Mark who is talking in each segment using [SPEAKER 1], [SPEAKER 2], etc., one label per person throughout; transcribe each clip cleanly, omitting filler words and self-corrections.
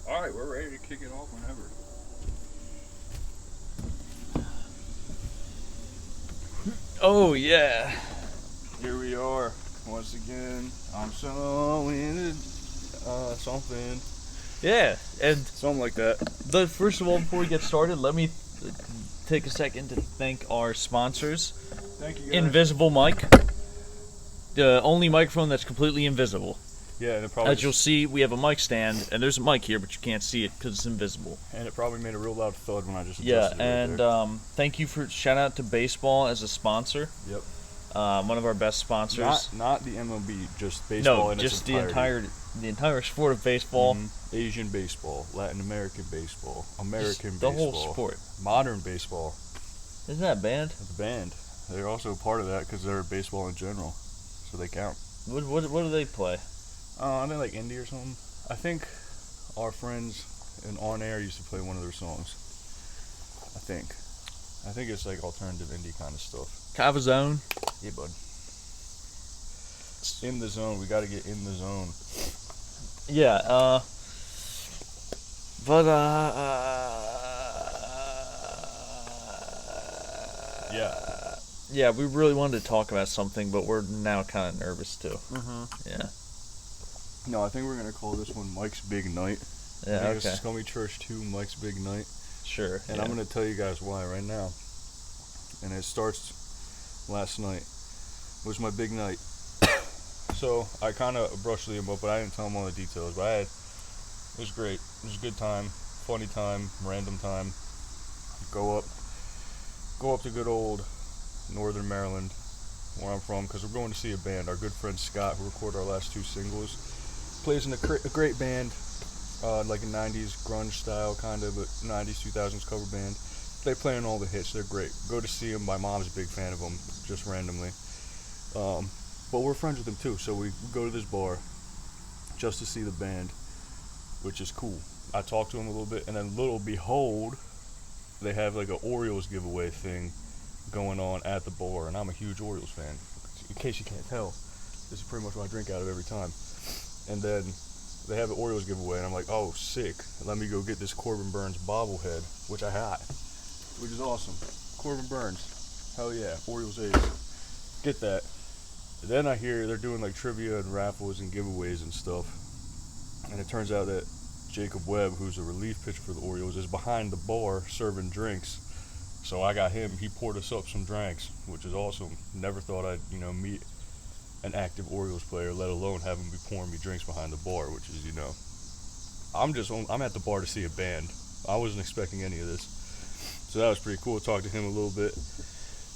[SPEAKER 1] Alright, we're ready to kick it off whenever.
[SPEAKER 2] Oh, yeah.
[SPEAKER 1] Here we are, once again. I'm so into something.
[SPEAKER 2] Yeah, and
[SPEAKER 1] Something like that.
[SPEAKER 2] first of all, before we get started, let me take a second to thank our sponsors.
[SPEAKER 1] Thank you, guys.
[SPEAKER 2] Invisible mic. The only microphone that's completely invisible.
[SPEAKER 1] Yeah, and it probably
[SPEAKER 2] As you'll see, we have a mic stand, and there's a mic here, but you can't see it because it's invisible.
[SPEAKER 1] and it probably made a real loud thud when I just
[SPEAKER 2] Yeah,
[SPEAKER 1] adjusted it right
[SPEAKER 2] and
[SPEAKER 1] there.
[SPEAKER 2] thank you for shout out to baseball as a sponsor.
[SPEAKER 1] Yep.
[SPEAKER 2] One of our best sponsors.
[SPEAKER 1] Not the MLB, just baseball
[SPEAKER 2] No,
[SPEAKER 1] in
[SPEAKER 2] just
[SPEAKER 1] its entirety.
[SPEAKER 2] the entire sport of baseball.
[SPEAKER 1] Asian baseball, Latin American baseball, American
[SPEAKER 2] Just the
[SPEAKER 1] baseball,
[SPEAKER 2] whole sport.
[SPEAKER 1] modern baseball.
[SPEAKER 2] Isn't that a band?
[SPEAKER 1] The band, they're also a part of that because they're baseball in general, so they count.
[SPEAKER 2] What do they play?
[SPEAKER 1] I think like indie or something. I think our friends in On Air used to play one of their songs. I think it's like alternative indie kind of stuff.
[SPEAKER 2] Kava Zone.
[SPEAKER 1] Yeah, bud. In the zone. We got to get in the zone.
[SPEAKER 2] Yeah, yeah, we really wanted to talk about something, but we're now kind of nervous too. Yeah.
[SPEAKER 1] No, I think we're going to call this one Mike's Big Night.
[SPEAKER 2] Yeah,
[SPEAKER 1] I think
[SPEAKER 2] okay.
[SPEAKER 1] It's Scummy Church 2, Mike's Big Night.
[SPEAKER 2] Sure.
[SPEAKER 1] And
[SPEAKER 2] yeah.
[SPEAKER 1] I'm going to tell you guys why right now. And it starts last night. It was my big night. So I kind of brushed him up, but I didn't tell him all the details. But it was great. It was a good time, funny time, random time. Go up to good old Northern Maryland, where I'm from, because we're going to see a band. Our good friend Scott, who recorded our last 2 singles, plays in a great band, like a 90s grunge style kind of, but 90s, 2000s cover band. They play on all the hits. They're great. Go to see them. My mom's a big fan of them, just randomly. But we're friends with them too, so we go to this bar just to see the band, which is cool. I talked to them a little bit, and then little behold, they have like an Orioles giveaway thing going on at the bar, and I'm a huge Orioles fan. In case you can't tell, this is pretty much what I drink out of every time. And then they have an Orioles giveaway, and I'm like, oh, sick. Let me go get this Corbin Burns bobblehead, which I had, which is awesome. Corbin Burns. Hell yeah. Orioles A's. Get that. Then I hear they're doing like trivia and raffles and giveaways and stuff. And it turns out that Jacob Webb, who's a relief pitcher for the Orioles, is behind the bar serving drinks. So I got him. He poured us up some drinks, which is awesome. Never thought I'd, meet an active Orioles player, let alone have him be pouring me drinks behind the bar, which is, I'm at the bar to see a band. I wasn't expecting any of this. So that was pretty cool. Talked to him a little bit.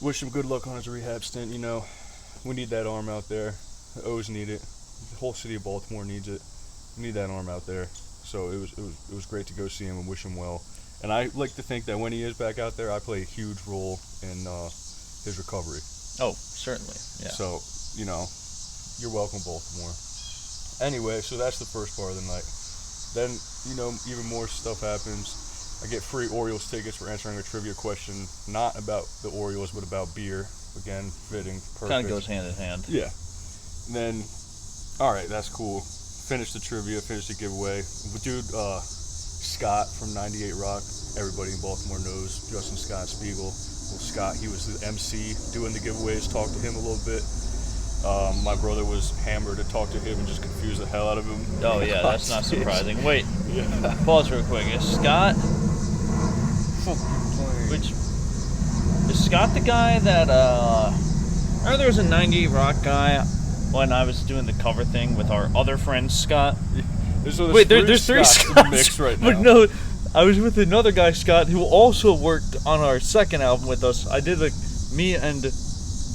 [SPEAKER 1] Wish him good luck on his rehab stint, We need that arm out there. The O's need it. The whole city of Baltimore needs it. We need that arm out there. So it was great to go see him and wish him well. And I like to think that when he is back out there, I play a huge role in his recovery.
[SPEAKER 2] Oh, certainly. Yeah.
[SPEAKER 1] So, you're welcome, Baltimore. Anyway, so that's the first part of the night. Then, even more stuff happens. I get free Orioles tickets for answering a trivia question, not about the Orioles, but about beer. Again, fitting, perfect.
[SPEAKER 2] Kind of goes hand in hand.
[SPEAKER 1] Yeah. And then, all right, that's cool. Finish the trivia, finish the giveaway. Dude, Scott from 98 Rock, everybody in Baltimore knows Justin Scott Spiegel. Well, Scott, he was the MC doing the giveaways, talked to him a little bit. My brother was hammered to talk to him and just confuse the hell out of him.
[SPEAKER 2] Oh, yeah, that's not surprising. Wait,
[SPEAKER 1] Yeah.
[SPEAKER 2] pause real quick. Is Scott, is Scott the guy that, remember there was a 98 Rock guy when I was doing the cover thing with our other friend, Scott?
[SPEAKER 1] Wait,
[SPEAKER 2] there's 3
[SPEAKER 1] Scotts in the mix right now.
[SPEAKER 2] But no, I was with another guy, Scott, who also worked on our second album with us. I did me and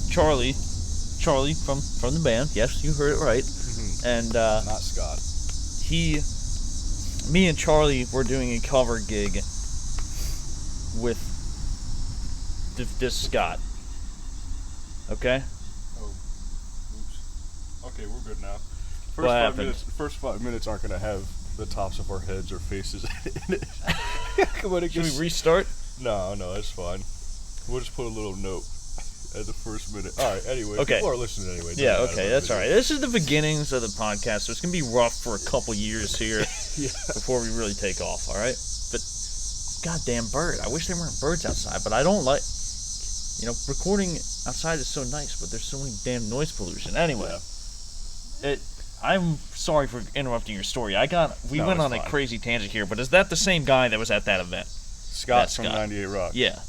[SPEAKER 2] Charlie from the band. Yes, you heard it right.
[SPEAKER 1] Mm-hmm.
[SPEAKER 2] And
[SPEAKER 1] Not Scott.
[SPEAKER 2] me and Charlie were doing a cover gig with this Scott. Okay.
[SPEAKER 1] Oh, oops. Okay, we're good now.
[SPEAKER 2] What happened?
[SPEAKER 1] First 5 minutes aren't gonna have the tops of our heads or faces in it.
[SPEAKER 2] Should we restart?
[SPEAKER 1] No, that's fine. We'll just put a little note. at the first minute. All right, anyway.
[SPEAKER 2] Okay.
[SPEAKER 1] People are listening anyway.
[SPEAKER 2] Yeah, okay, that's all right. This is the beginnings of the podcast, so it's going to be rough for a couple years here before we really take off, all right? But, goddamn bird. I wish there weren't birds outside, but I don't like... recording outside is so nice, but there's so many damn noise pollution. Anyway, I'm sorry for interrupting your story. We went on a crazy tangent here, but is that the same guy that was at that event?
[SPEAKER 1] Scott from 98 Rock.
[SPEAKER 2] Yeah.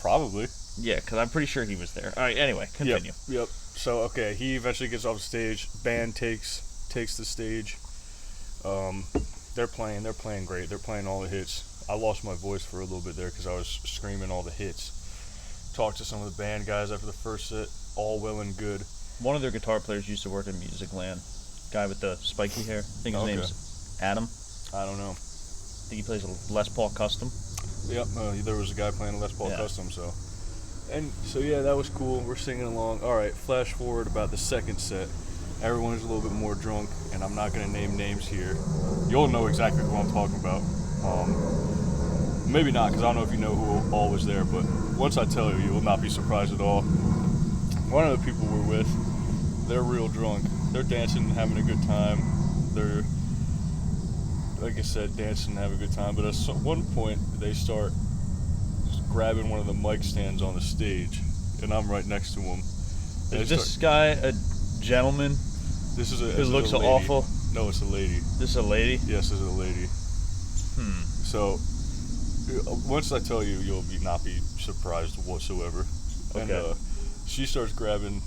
[SPEAKER 1] Probably.
[SPEAKER 2] Yeah, because I'm pretty sure he was there. All right, anyway, continue.
[SPEAKER 1] Yep. So, okay, he eventually gets off the stage. Band takes the stage. They're playing great. They're playing all the hits. I lost my voice for a little bit there because I was screaming all the hits. Talked to some of the band guys after the first set. All well and good.
[SPEAKER 2] One of their guitar players used to work in Musicland. Guy with the spiky hair. I think his name's Adam.
[SPEAKER 1] I don't know.
[SPEAKER 2] I think he plays a Les Paul Custom.
[SPEAKER 1] Yep, there was a guy playing a Les Paul Custom, so that was cool. We're singing along. All right, flash forward about the second set. Everyone is a little bit more drunk, and I'm not going to name names here. You'll know exactly who I'm talking about. Maybe not, because I don't know if you know who all was there, but once I tell you, you will not be surprised at all. One of the people we're with, they're real drunk. They're dancing, having a good time. They're, like I said, dancing, having a good time. But at one point, they start just grabbing one of the mic stands on the stage, and I'm right next to them.
[SPEAKER 2] Is this guy a gentleman?
[SPEAKER 1] This is
[SPEAKER 2] who looks awful?
[SPEAKER 1] No, it's a lady.
[SPEAKER 2] This is a lady?
[SPEAKER 1] Yes, this is a lady. So, once I tell you, you'll not be surprised whatsoever.
[SPEAKER 2] Okay.
[SPEAKER 1] And she starts grabbing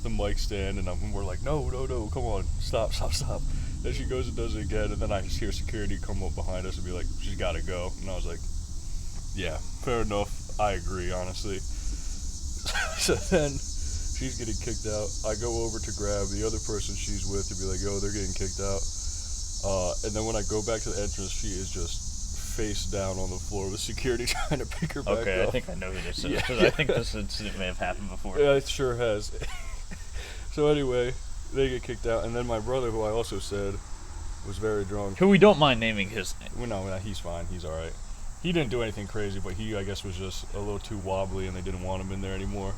[SPEAKER 1] the mic stand, and we're like, no, come on, stop. Then she goes and does it again, and then I just hear security come up behind us and be like, she's got to go. And I was like, yeah, fair enough. I agree, honestly. So then she's getting kicked out. I go over to grab the other person she's with to be like, yo, they're getting kicked out. And then when I go back to the entrance, she is just face down on the floor with security trying to pick her back up.
[SPEAKER 2] Okay, I think I know who this is, because I think this incident may have happened before.
[SPEAKER 1] Yeah, it sure has. So anyway, they get kicked out, and then my brother, who I also said was very drunk.
[SPEAKER 2] Who we don't mind naming his name.
[SPEAKER 1] Well, no, he's fine. He's all right. He didn't do anything crazy, but he, I guess, was just a little too wobbly, and they didn't want him in there anymore.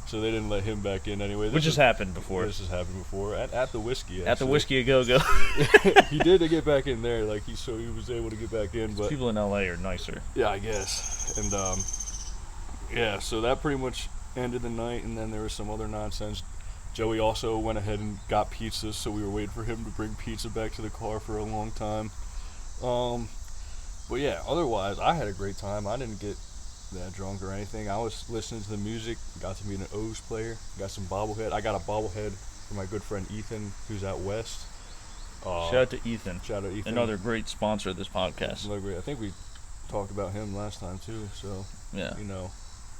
[SPEAKER 1] So they didn't let him back in anyway.
[SPEAKER 2] Which has happened before.
[SPEAKER 1] This has happened before at the whiskey. Actually.
[SPEAKER 2] At the Whiskey A Go-Go.
[SPEAKER 1] He did to get back in there, so he was able to get back in. But
[SPEAKER 2] people in LA are nicer.
[SPEAKER 1] Yeah, I guess. And so that pretty much ended the night, and then there was some other nonsense. Joey also went ahead and got pizza, so we were waiting for him to bring pizza back to the car for a long time. But yeah, otherwise, I had a great time. I didn't get that drunk or anything. I was listening to the music, got to meet an O's player, got some bobblehead. I got a bobblehead from my good friend Ethan, who's out west.
[SPEAKER 2] Shout out to Ethan. Another great sponsor of this podcast.
[SPEAKER 1] I think we talked about him last time too, so
[SPEAKER 2] yeah.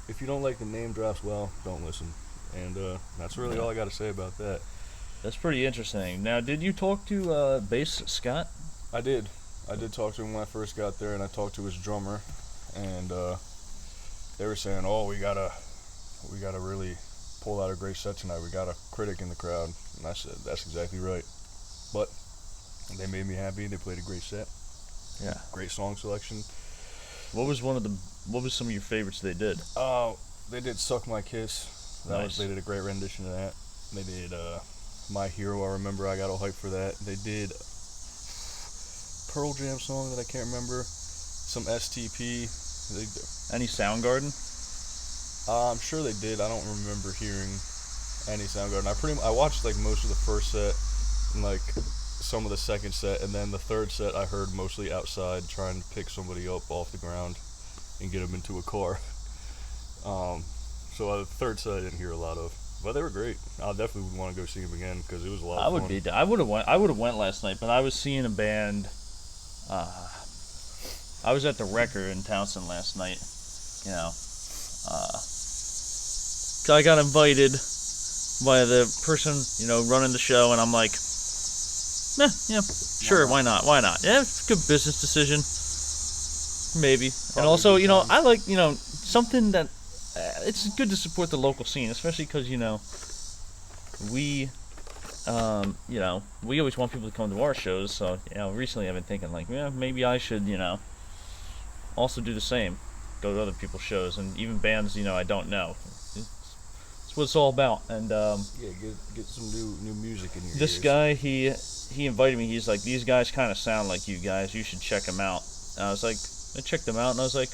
[SPEAKER 1] If you don't like the name drops, well, don't listen. And that's really all I got to say about that.
[SPEAKER 2] That's pretty interesting. Now, did you talk to bass Scott?
[SPEAKER 1] I did talk to him when I first got there, and I talked to his drummer, and they were saying, "Oh, we gotta really pull out a great set tonight. We got a critic in the crowd." And I said, "That's exactly right." But they made me happy. They played a great set.
[SPEAKER 2] Yeah.
[SPEAKER 1] Great song selection.
[SPEAKER 2] What was some of your favorites they did?
[SPEAKER 1] They did "Suck My Kiss." They did a great rendition of that. They did "My Hero." I remember I got all hyped for that. They did Pearl Jam song that I can't remember. Some STP.
[SPEAKER 2] Any Soundgarden?
[SPEAKER 1] I'm sure they did. I don't remember hearing any Soundgarden. I watched most of the first set and some of the second set, and then the third set I heard mostly outside trying to pick somebody up off the ground and get them into a car. So the third set I didn't hear a lot of, but they were great. I definitely would want to go see them again because it was a lot of fun.
[SPEAKER 2] I would have went last night, but I was seeing a band. I was at the Wrecker in Townsend last night. I got invited by the person running the show, and I'm like, sure, why not? Yeah, it's a good business decision, maybe. And also, I like something that. It's good to support the local scene, especially because we always want people to come to our shows. So recently I've been thinking maybe I should also do the same, go to other people's shows, and even bands I don't know. It's That's what it's all about. And
[SPEAKER 1] Yeah, get some new music in your
[SPEAKER 2] this
[SPEAKER 1] ears.
[SPEAKER 2] guy, he invited me. He's like, these guys kind of sound like you guys. You should check them out. And I was like, I checked them out, and I was like,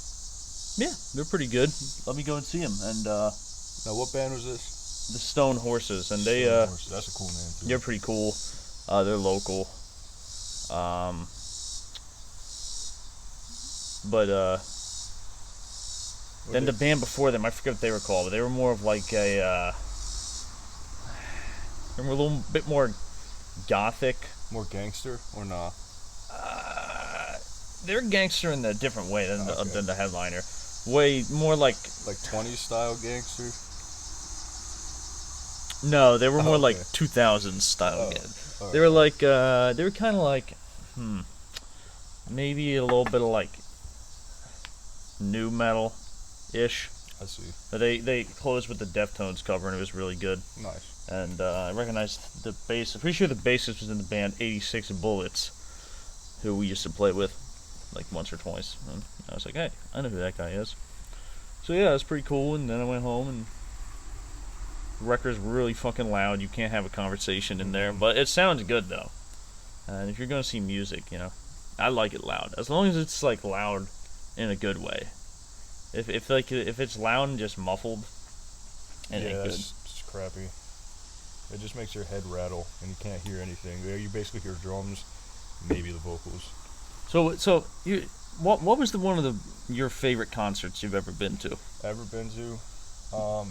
[SPEAKER 2] yeah, they're pretty good. Let me go and see them. And
[SPEAKER 1] Now, what band was this?
[SPEAKER 2] the Stone Horses, and they
[SPEAKER 1] Stone Horses. That's a cool name too.
[SPEAKER 2] they're pretty cool. They're local. But then the band before them, I forget what they were called, but they were more of like a they were a little bit more gothic.
[SPEAKER 1] More gangster or nah?
[SPEAKER 2] They're gangster in a different way than
[SPEAKER 1] Okay.
[SPEAKER 2] than the headliner. Way more like
[SPEAKER 1] 20s style gangster.
[SPEAKER 2] no, they were more
[SPEAKER 1] Okay.
[SPEAKER 2] like 2000s style.
[SPEAKER 1] Oh,
[SPEAKER 2] Again.
[SPEAKER 1] all
[SPEAKER 2] They were like they were kind of like maybe a little bit of like new metal ish.
[SPEAKER 1] I see.
[SPEAKER 2] But they closed with the Deftones cover, and it was really good.
[SPEAKER 1] Nice.
[SPEAKER 2] And I recognized the bass. I'm pretty sure the bassist was in the band 86 Bullets, who we used to play with like once or twice. And I was like, hey, I know who that guy is. So yeah, it was pretty cool. And then I went home, and the record's really fucking loud. You can't have a conversation in there, but it sounds good though. And if you're gonna see music, I like it loud, as long as it's like loud in a good way. If it's loud and just muffled, it ain't good.
[SPEAKER 1] It's crappy. It just makes your head rattle, and you can't hear anything. You basically hear drums, maybe the vocals.
[SPEAKER 2] So what was one of your favorite concerts you've ever been to?
[SPEAKER 1] Ever been to? Well,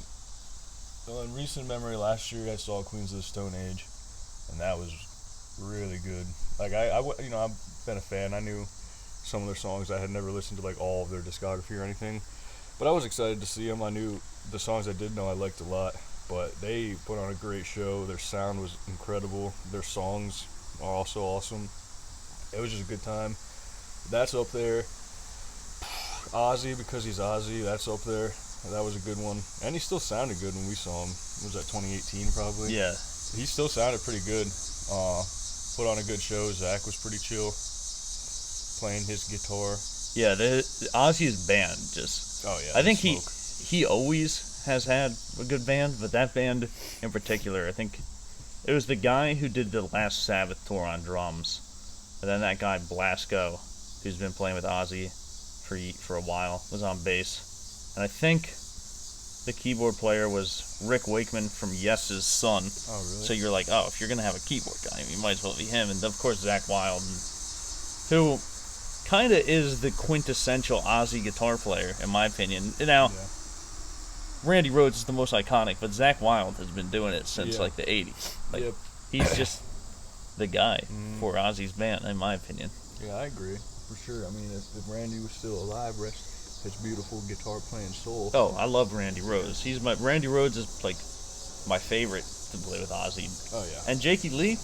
[SPEAKER 1] in recent memory, last year I saw Queens of the Stone Age, and that was really good. Like I've been a fan. I knew some of their songs. I had never listened to like all of their discography or anything, but I was excited to see them. I knew the songs I did know I liked a lot, but they put on a great show. Their sound was incredible. Their songs are also awesome. It was just a good time. That's up there. Ozzy, because he's Ozzy, that's up there. That was a good one. And he still sounded good when we saw him. Was that 2018 probably?
[SPEAKER 2] Yeah.
[SPEAKER 1] He still sounded pretty good. Put on a good show. Zach was pretty chill, playing his guitar.
[SPEAKER 2] Yeah, Ozzy's band just.
[SPEAKER 1] Oh yeah.
[SPEAKER 2] I think
[SPEAKER 1] smoke.
[SPEAKER 2] he always has had a good band, but that band in particular, I think it was the guy who did the last Sabbath tour on drums, and then that guy Blasco, who's been playing with Ozzy for a while, was on bass, and I think the keyboard player was Rick Wakeman from Yes's son.
[SPEAKER 1] Oh really?
[SPEAKER 2] So you're like, oh, if you're gonna have a keyboard guy, you might as well be him. And of course Zach Wilde, who kind of is the quintessential Ozzy guitar player, in my opinion. Now,
[SPEAKER 1] Yeah.
[SPEAKER 2] Randy Rhoads is the most iconic, but Zach Wilde has been doing it since like the 80s. Like
[SPEAKER 1] Yep.
[SPEAKER 2] he's just the guy for Ozzy's band, in my opinion.
[SPEAKER 1] Yeah, I agree for sure. I mean, if Randy was still alive, rest his beautiful guitar playing soul.
[SPEAKER 2] Oh, I love Randy Rhoads. Randy Rhoads is like my favorite to play with Ozzy.
[SPEAKER 1] Oh yeah.
[SPEAKER 2] And Jakey Lee,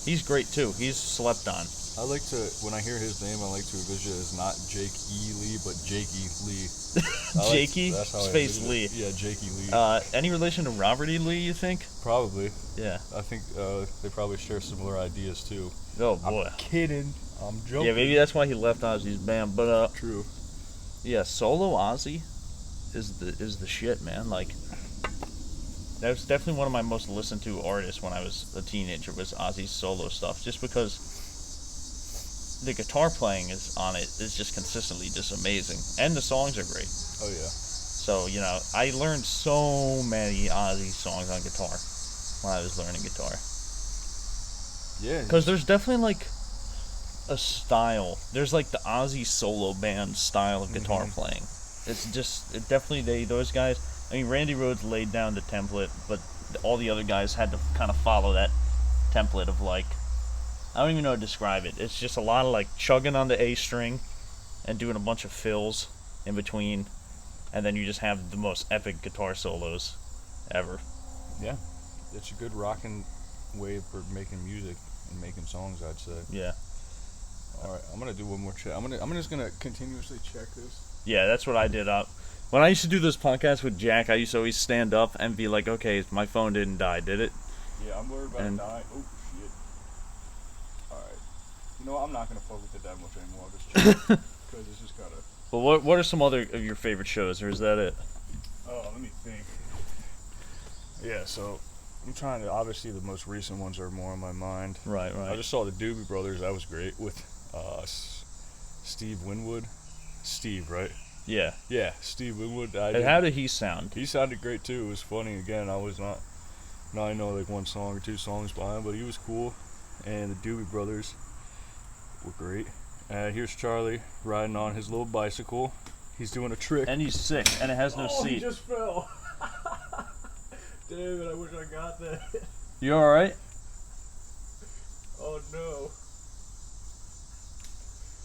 [SPEAKER 2] he's great too. He's slept on.
[SPEAKER 1] I like to, when I hear his name, I like to envision it as not Jake E. Lee, but Jakey Lee.
[SPEAKER 2] Jakey
[SPEAKER 1] That's how I
[SPEAKER 2] space
[SPEAKER 1] envision
[SPEAKER 2] Lee.
[SPEAKER 1] it. Yeah, Jakey Lee.
[SPEAKER 2] Any relation to Robert E. Lee, you think?
[SPEAKER 1] Probably.
[SPEAKER 2] Yeah.
[SPEAKER 1] I think they probably share similar ideas too.
[SPEAKER 2] Oh boy.
[SPEAKER 1] I'm kidding. I'm joking.
[SPEAKER 2] Yeah, maybe that's why he left Ozzy's band. But
[SPEAKER 1] True.
[SPEAKER 2] yeah, solo Ozzy is the shit, man. Like that was definitely one of my most listened to artists when I was a teenager, was Ozzy's solo stuff, just because the guitar playing is just consistently just amazing, and the songs are great.
[SPEAKER 1] Oh yeah.
[SPEAKER 2] So I learned so many Ozzy songs on guitar when I was learning guitar,
[SPEAKER 1] Yeah.
[SPEAKER 2] because there's definitely like a style. There's like the Ozzy solo band style of guitar playing. It's just those guys. I mean, Randy Rhoads laid down the template, but all the other guys had to kind of follow that template of like, I don't even know how to describe it. It's just a lot of like chugging on the A string and doing a bunch of fills in between, and then you just have the most epic guitar solos ever.
[SPEAKER 1] Yeah. It's a good rocking way for making music and making songs, I'd say.
[SPEAKER 2] Yeah.
[SPEAKER 1] All right, I'm gonna do one more check. I'm just gonna continuously check this.
[SPEAKER 2] Yeah, that's what I did. When I used to do this podcast with Jack, I used to always stand up and be like, okay, my phone didn't die, did it?
[SPEAKER 1] Yeah, I'm worried about it dying. Oh shit. All right. You know what? I'm not gonna fuck with it that much anymore. I'll just check because it's just gotta.
[SPEAKER 2] Well, what are some other of your favorite shows, or is that it?
[SPEAKER 1] Oh, let me think. Yeah, so I'm trying to. Obviously, the most recent ones are more on my mind.
[SPEAKER 2] Right.
[SPEAKER 1] I just saw the Doobie Brothers. That was great with Steve Winwood. Steve, right?
[SPEAKER 2] Yeah.
[SPEAKER 1] Yeah, Steve Winwood.
[SPEAKER 2] And how did he sound?
[SPEAKER 1] He sounded great too. It was funny. Again, I was not. Now I know like one song or two songs by him, but he was cool. And the Doobie Brothers were great. Here's Charlie riding on his little bicycle. He's doing a trick.
[SPEAKER 2] And he's sick, and it has no seat.
[SPEAKER 1] He just fell. Damn it, I wish I got that.
[SPEAKER 2] You alright?
[SPEAKER 1] Oh no.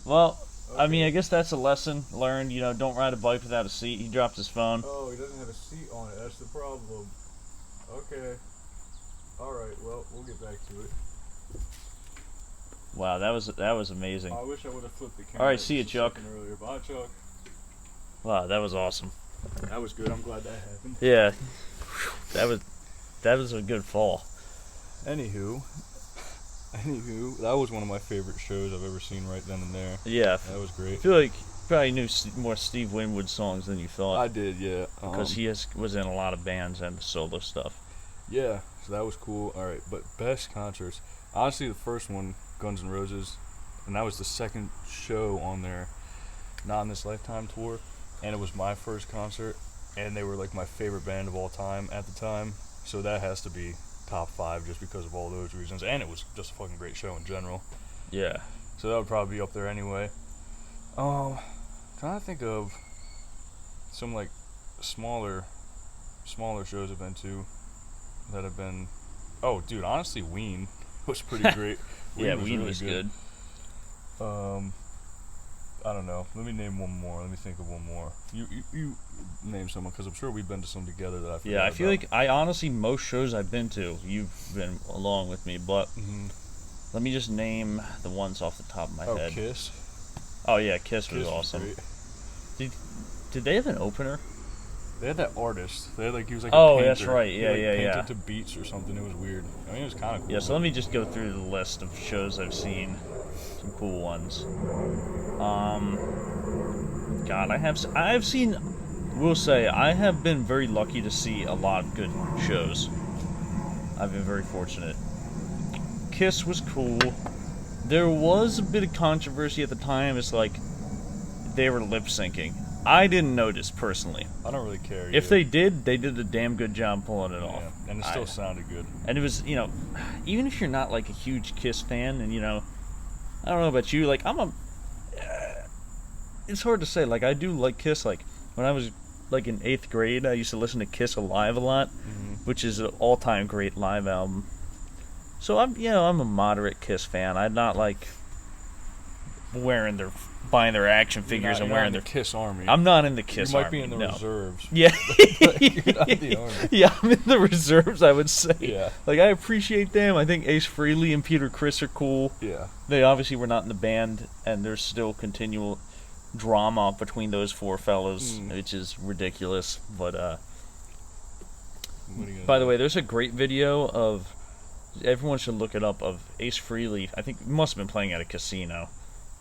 [SPEAKER 2] Well,
[SPEAKER 1] Okay.
[SPEAKER 2] I mean, I guess that's a lesson learned. You know, don't ride a bike without a seat. He dropped his phone.
[SPEAKER 1] Oh, he doesn't have a seat on it. That's the problem. Okay. Alright, well, we'll get back to it.
[SPEAKER 2] Wow, that was amazing.
[SPEAKER 1] I wish I would have flipped the camera.
[SPEAKER 2] Alright, see you,
[SPEAKER 1] just a
[SPEAKER 2] Chuck.
[SPEAKER 1] second earlier. Bye, Chuck.
[SPEAKER 2] Wow, that was awesome.
[SPEAKER 1] That was good. I'm glad that happened.
[SPEAKER 2] Yeah, that was a good fall.
[SPEAKER 1] Anywho, that was one of my favorite shows I've ever seen right then and there.
[SPEAKER 2] Yeah,
[SPEAKER 1] That was
[SPEAKER 2] I
[SPEAKER 1] great.
[SPEAKER 2] feel like you probably knew more Steve Winwood songs than you thought.
[SPEAKER 1] I did, yeah.
[SPEAKER 2] Because he was in a lot of bands and solo stuff.
[SPEAKER 1] Yeah, so that was cool. Alright, but best concerts. Honestly, the first one, Guns N' Roses, and that was the second show on their Not in This Lifetime tour, and it was my first concert, and they were like my favorite band of all time at the time, so that has to be top 5 just because of all those reasons, and it was just a fucking great show in general.
[SPEAKER 2] Yeah.
[SPEAKER 1] So that would probably be up there anyway. Trying to think of some like smaller shows I've been to that have been. Oh, dude, honestly, Ween was pretty great.
[SPEAKER 2] Yeah, Ween was good.
[SPEAKER 1] I don't know. Let me name one more. Let me think of one more. You name someone because I'm sure we've been to some together that I forgot
[SPEAKER 2] Yeah, I feel
[SPEAKER 1] about.
[SPEAKER 2] like I honestly most shows I've been to, you've been along with me, but let me just name the ones off the top of my head.
[SPEAKER 1] Kiss.
[SPEAKER 2] Oh yeah, Kiss was
[SPEAKER 1] Kiss
[SPEAKER 2] awesome.
[SPEAKER 1] great.
[SPEAKER 2] Did they have an opener?
[SPEAKER 1] They had that artist. They had like he was like
[SPEAKER 2] Oh,
[SPEAKER 1] a painter.
[SPEAKER 2] that's right.
[SPEAKER 1] He,
[SPEAKER 2] Yeah,
[SPEAKER 1] like,
[SPEAKER 2] yeah,
[SPEAKER 1] painted
[SPEAKER 2] yeah.
[SPEAKER 1] to beats or something. It was weird. I mean, it was kind of cool.
[SPEAKER 2] Yeah, so let me just go through the list of shows I've seen. Some cool ones. God, I have seen. Will say I have been very lucky to see a lot of good shows. I've been very fortunate. Kiss was cool. There was a bit of controversy at the time. It's like they were lip syncing. I didn't notice personally.
[SPEAKER 1] I don't really care.
[SPEAKER 2] If they did a damn good job pulling it off.
[SPEAKER 1] Yeah, and it still sounded good.
[SPEAKER 2] And it was, you know, even if you're not like a huge Kiss fan, and you know, I don't know about you, like it's hard to say. Like I do like Kiss. Like when I was like in 8th grade, I used to listen to Kiss Alive a lot, which is an all-time great live album. So I'm a moderate Kiss fan. I'm not like buying their action figures and wearing their
[SPEAKER 1] Kiss Army.
[SPEAKER 2] I'm not in the Kiss
[SPEAKER 1] You might
[SPEAKER 2] Army,
[SPEAKER 1] be in the
[SPEAKER 2] no.
[SPEAKER 1] reserves.
[SPEAKER 2] Yeah.
[SPEAKER 1] You're not in the Army.
[SPEAKER 2] Yeah, I'm in the reserves, I would say.
[SPEAKER 1] Yeah.
[SPEAKER 2] Like, I appreciate them. I think Ace Frehley and Peter Criss are cool.
[SPEAKER 1] Yeah.
[SPEAKER 2] They obviously were not in the band, and there's still continual drama between those four fellas, which is ridiculous. But, by the way, there's a great video of, everyone should look it up, of Ace Frehley. I think he must have been playing at a casino.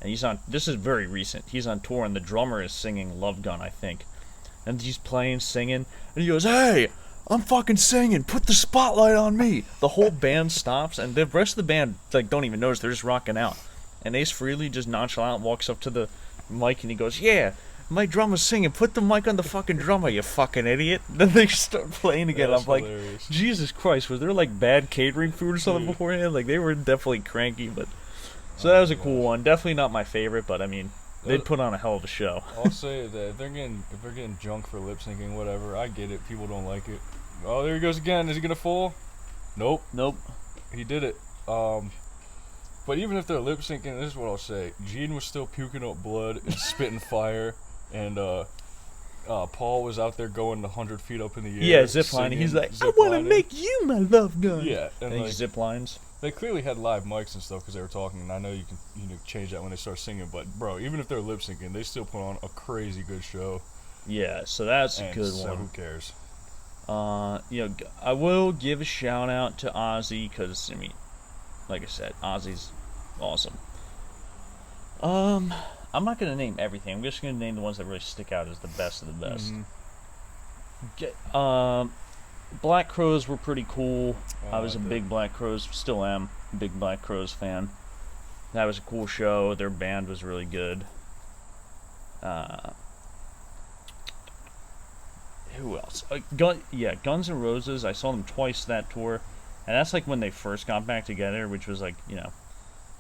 [SPEAKER 2] And he's on, this is very recent, he's on tour, and the drummer is singing Love Gun, I think. And he's playing, singing, and he goes, "Hey, I'm fucking singing, put the spotlight on me." The whole band stops, and the rest of the band, like, don't even notice, they're just rocking out. And Ace Frehley just nonchalant walks up to the mic, and he goes, "Yeah, my drummer's singing, put the mic on the fucking drummer, you fucking idiot." Then they start playing again.
[SPEAKER 1] That's
[SPEAKER 2] I'm like,
[SPEAKER 1] hilarious.
[SPEAKER 2] Jesus Christ, was there, like, bad catering food or something beforehand? Like, they were definitely cranky, but... So that was a cool one. Definitely not my favorite, but I mean, they'd put on a hell of a show.
[SPEAKER 1] I'll say that if they're getting junk for lip syncing, whatever, I get it. People don't like it. Oh, there he goes again. Is he gonna fall? Nope. He did it. But even if they're lip syncing, this is what I'll say. Gene was still puking up blood and spitting fire, and Paul was out there going 100 feet up in the air.
[SPEAKER 2] Yeah, ziplining. He's like, "I want to make you my love gun."
[SPEAKER 1] Yeah,
[SPEAKER 2] and he ziplines.
[SPEAKER 1] They clearly had live mics and stuff because they were talking, and I know you can change that when they start singing, but bro, even if they're lip syncing, they still put on a crazy good show.
[SPEAKER 2] Yeah, so that's a good
[SPEAKER 1] so
[SPEAKER 2] one.
[SPEAKER 1] Who cares?
[SPEAKER 2] I will give a shout out to Ozzy because I mean, like I said, Ozzy's awesome. I'm not gonna name everything. I'm just gonna name the ones that really stick out as the best of the best. Black Crowes were pretty cool. I was a
[SPEAKER 1] liked
[SPEAKER 2] big Black Crowes, still am a big Black Crowes fan. That was a cool show. Their band was really good. Who else? Guns N' Roses. I saw them twice that tour, and that's like when they first got back together, which was like, you know.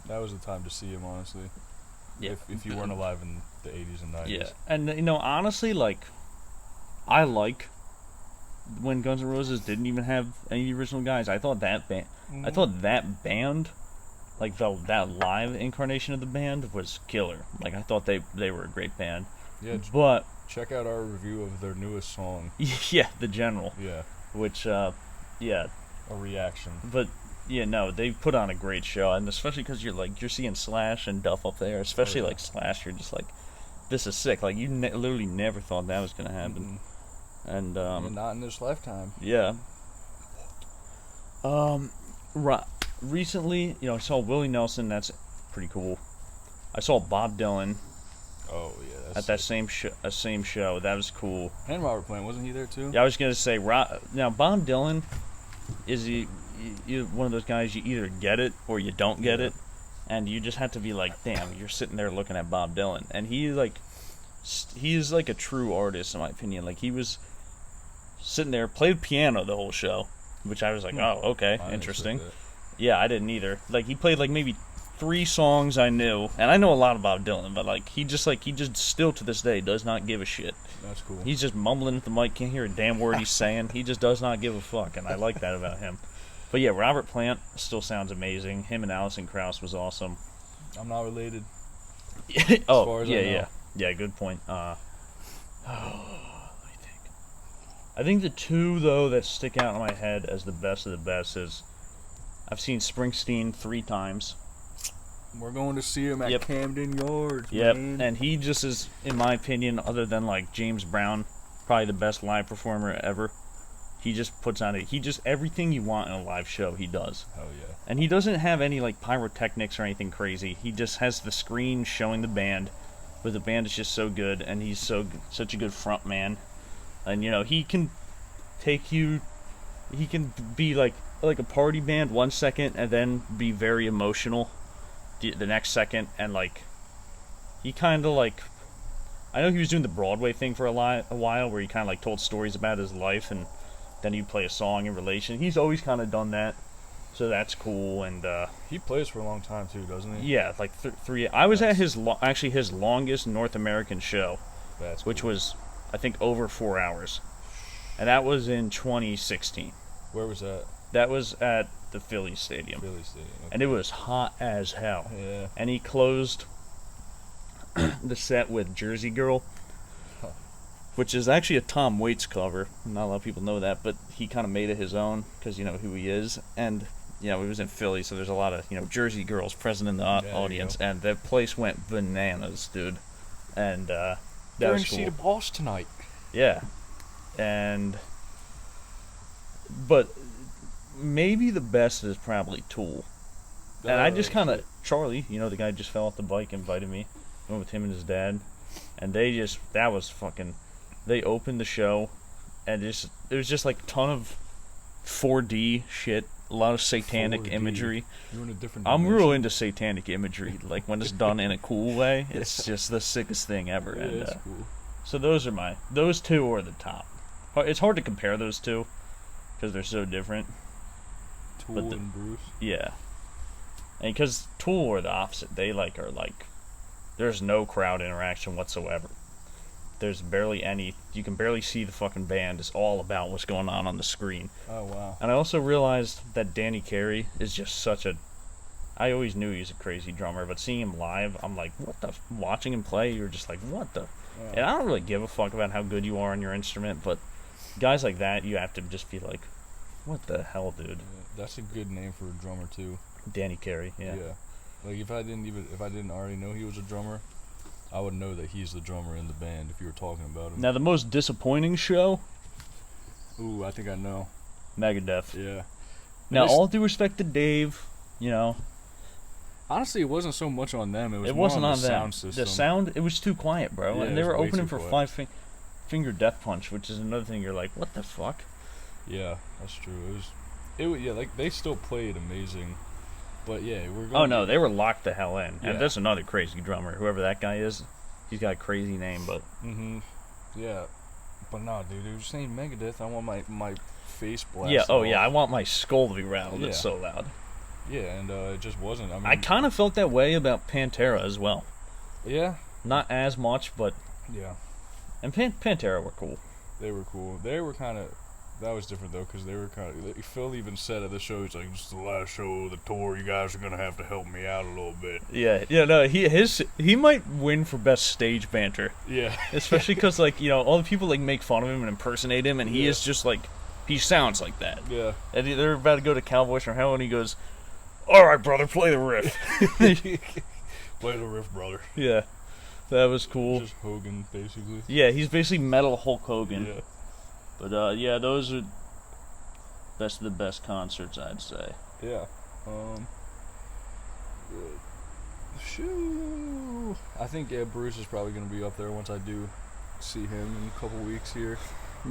[SPEAKER 1] That was the time to see him, honestly.
[SPEAKER 2] Yeah.
[SPEAKER 1] If you weren't alive in the 80s and 90s.
[SPEAKER 2] Yeah, and you know, honestly, like, I like when Guns N' Roses didn't even have any of the original guys. I thought that band, like that live incarnation of the band was killer. Like, I thought they were a great band.
[SPEAKER 1] Yeah,
[SPEAKER 2] but
[SPEAKER 1] check out our review of their newest song.
[SPEAKER 2] Yeah, The General.
[SPEAKER 1] Yeah.
[SPEAKER 2] Which,
[SPEAKER 1] a reaction.
[SPEAKER 2] But yeah, no, they put on a great show, and especially because you're seeing Slash and Duff up there. Especially like Slash, you're just like, this is sick. Like, you literally never thought that was gonna happen. And
[SPEAKER 1] not in this lifetime.
[SPEAKER 2] Yeah. Recently, you know, I saw Willie Nelson. That's pretty cool. I saw Bob Dylan.
[SPEAKER 1] Oh yeah.
[SPEAKER 2] At that same show. That was cool.
[SPEAKER 1] And Robert Plant, wasn't he there too?
[SPEAKER 2] Yeah, I was gonna say. Now Bob Dylan is you one of those guys, you either get it or you don't get it, and you just have to be like, damn, you're sitting there looking at Bob Dylan, and he's like a true artist in my opinion. Like, he was sitting there, played piano the whole show, which I was like, oh, okay, interesting. Yeah, I didn't either. Like, he played like maybe 3 songs I knew, and I know a lot of Bob Dylan, but like he just still to this day does not give a shit.
[SPEAKER 1] That's cool.
[SPEAKER 2] He's just mumbling at the mic, can't hear a damn word he's saying. He just does not give a fuck, and I like that about him. But yeah, Robert Plant still sounds amazing. Him and Alison Krauss was awesome.
[SPEAKER 1] I'm not related.
[SPEAKER 2] Oh, yeah. Good point. Let me think. I think the 2 though that stick out in my head as the best of the best is, I've seen Springsteen 3 times.
[SPEAKER 1] We're going to see him at Camden Yards.
[SPEAKER 2] Yep,
[SPEAKER 1] man.
[SPEAKER 2] and he just is, in my opinion, other than like James Brown, probably the best live performer ever. He just puts on everything you want in a live show, he does.
[SPEAKER 1] Oh yeah.
[SPEAKER 2] And he doesn't have any like pyrotechnics or anything crazy. He just has the screen showing the band, but the band is just so good, and he's such a good front man. And you know, he can be like a party band 1 second and then be very emotional the next second, and like he kind of like, I know he was doing the Broadway thing for a while where he kind of like told stories about his life, and then he'd play a song in relation. He's always kind of done that, so that's cool. And
[SPEAKER 1] he plays for a long time too, doesn't he?
[SPEAKER 2] Yeah, like 3. I was at his longest North American show, which was, I think, over 4 hours, and that was in 2016.
[SPEAKER 1] Where was that?
[SPEAKER 2] That was at the Phillies Stadium.
[SPEAKER 1] Okay.
[SPEAKER 2] And it was hot as hell.
[SPEAKER 1] Yeah.
[SPEAKER 2] And he closed the set with Jersey Girl, which is actually a Tom Waits cover. Not a lot of people know that, but he kind of made it his own because you know who he is. And you know, it was in Philly, so there's a lot of, you know, Jersey girls present in the audience, and the place went bananas, dude. And that was cool.
[SPEAKER 1] See the boss tonight.
[SPEAKER 2] Yeah. But maybe the best is probably Tool. And I just kind of, Charlie, you know, the guy who just fell off the bike, invited me. Went with him and his dad. And they opened the show, and it was just like a ton of 4D shit, a lot of satanic
[SPEAKER 1] 4D.
[SPEAKER 2] imagery.
[SPEAKER 1] You're in a different
[SPEAKER 2] I'm
[SPEAKER 1] dimension.
[SPEAKER 2] real into satanic imagery. Like, when it's done in a cool way, it's just the sickest thing ever.
[SPEAKER 1] Yeah,
[SPEAKER 2] and
[SPEAKER 1] it's cool.
[SPEAKER 2] so those 2 are the top. It's hard to compare those 2 because they're so different.
[SPEAKER 1] Tool and Bruce.
[SPEAKER 2] Yeah. And because Tool are the opposite. They are there's no crowd interaction whatsoever. There's barely any. You can barely see the fucking band. It's all about what's going on the screen.
[SPEAKER 1] Oh, wow.
[SPEAKER 2] And I also realized that Danny Carey is just such a... I always knew he was a crazy drummer, but seeing him live, I'm like, what the... Watching him play, you're just like, what the...
[SPEAKER 1] Yeah.
[SPEAKER 2] And I don't really give a fuck about how good you are on your instrument, but guys like that, you have to just be like, what the hell, dude?
[SPEAKER 1] Yeah, that's a good name for a drummer, too.
[SPEAKER 2] Danny Carey, yeah.
[SPEAKER 1] Like, if I didn't already know he was a drummer, I would know that he's the drummer in the band if you were talking about him.
[SPEAKER 2] Now, the most disappointing show?
[SPEAKER 1] Ooh, I think I know.
[SPEAKER 2] Megadeth.
[SPEAKER 1] Yeah.
[SPEAKER 2] Now, all due respect to Dave, you know...
[SPEAKER 1] Honestly, it wasn't so much on them. It
[SPEAKER 2] wasn't
[SPEAKER 1] more
[SPEAKER 2] on
[SPEAKER 1] the
[SPEAKER 2] them.
[SPEAKER 1] sound system.
[SPEAKER 2] The sound, it was too quiet, bro.
[SPEAKER 1] Yeah,
[SPEAKER 2] and they were
[SPEAKER 1] way
[SPEAKER 2] opening
[SPEAKER 1] too
[SPEAKER 2] for
[SPEAKER 1] quiet.
[SPEAKER 2] Finger Death Punch, which is another thing you're like, what the fuck?
[SPEAKER 1] Yeah, that's true. Yeah, like they still played amazing, but yeah, we're going.
[SPEAKER 2] Oh no, they were locked the hell in.
[SPEAKER 1] Yeah.
[SPEAKER 2] And that's another crazy drummer. Whoever that guy is, he's got a crazy name, but
[SPEAKER 1] Yeah, but nah, dude, it was saying Megadeth. I want my face blasted.
[SPEAKER 2] yeah. Oh
[SPEAKER 1] off.
[SPEAKER 2] yeah, I want my skull to be rattled.
[SPEAKER 1] Yeah.
[SPEAKER 2] It's so loud.
[SPEAKER 1] Yeah, and it just wasn't. I mean,
[SPEAKER 2] I kind of felt that way about Pantera as well.
[SPEAKER 1] yeah,
[SPEAKER 2] Not as much, but
[SPEAKER 1] yeah,
[SPEAKER 2] and Pantera were cool.
[SPEAKER 1] they were cool. They were kind of. That was different though, because they were kind of. Phil even said at the show, he's like, "This is the last show of the tour. You guys are gonna have to help me out a little bit."
[SPEAKER 2] Yeah, no, he might win for best stage banter,
[SPEAKER 1] Yeah,
[SPEAKER 2] especially because like all the people like make fun of him and impersonate him, and he
[SPEAKER 1] Yeah.
[SPEAKER 2] is just like he sounds like that.
[SPEAKER 1] yeah.
[SPEAKER 2] And they're about to go to Cowboys from Hell, and he goes, "All right, brother, play the riff."
[SPEAKER 1] Play the riff, brother.
[SPEAKER 2] Yeah, that was cool.
[SPEAKER 1] Just Hogan, basically.
[SPEAKER 2] Yeah, he's basically metal Hulk Hogan.
[SPEAKER 1] Yeah.
[SPEAKER 2] But yeah, those are best of the best concerts, I'd say.
[SPEAKER 1] Yeah. Shoo. I think Bruce is probably gonna be up there once I do see him in a couple weeks here.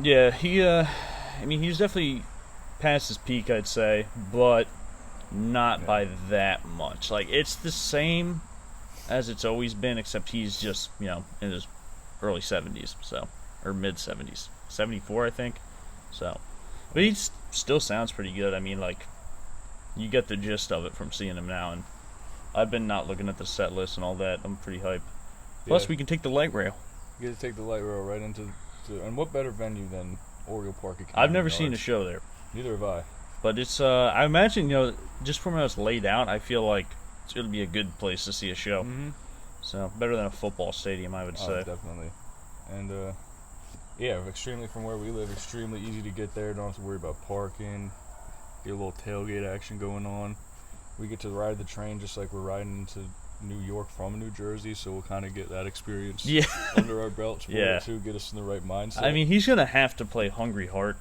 [SPEAKER 2] Yeah, I mean, he's definitely past his peak, I'd say, but not by that much. Like, it's the same as it's always been, except he's just, in his early 70s, so, or mid 70s. 74, I think. So, but he still sounds pretty good. I mean, like, you get the gist of it from seeing him now, and I've been not looking at the set list and all that. I'm pretty hyped. Plus,
[SPEAKER 1] Yeah.
[SPEAKER 2] we can take the light rail.
[SPEAKER 1] You get to take the light rail right into, and what better venue than Oriole Park? at
[SPEAKER 2] I've
[SPEAKER 1] Community
[SPEAKER 2] never seen a
[SPEAKER 1] Yards?
[SPEAKER 2] show there,
[SPEAKER 1] Neither have I.
[SPEAKER 2] but it's. I imagine just from how it's laid out, I feel like it's gonna be a good place to see a show.
[SPEAKER 1] Mm-hmm.
[SPEAKER 2] So better than a football stadium, I would
[SPEAKER 1] Oh,
[SPEAKER 2] say.
[SPEAKER 1] definitely. And yeah, extremely from where we live, extremely easy to get there. Don't have to worry about parking. Get a little tailgate action going on. We get to ride the train just like we're riding into New York from New Jersey, so we'll kind of get that experience
[SPEAKER 2] Yeah.
[SPEAKER 1] under our belts
[SPEAKER 2] Yeah.
[SPEAKER 1] to get us in the right mindset.
[SPEAKER 2] I mean, he's gonna have to play Hungry Heart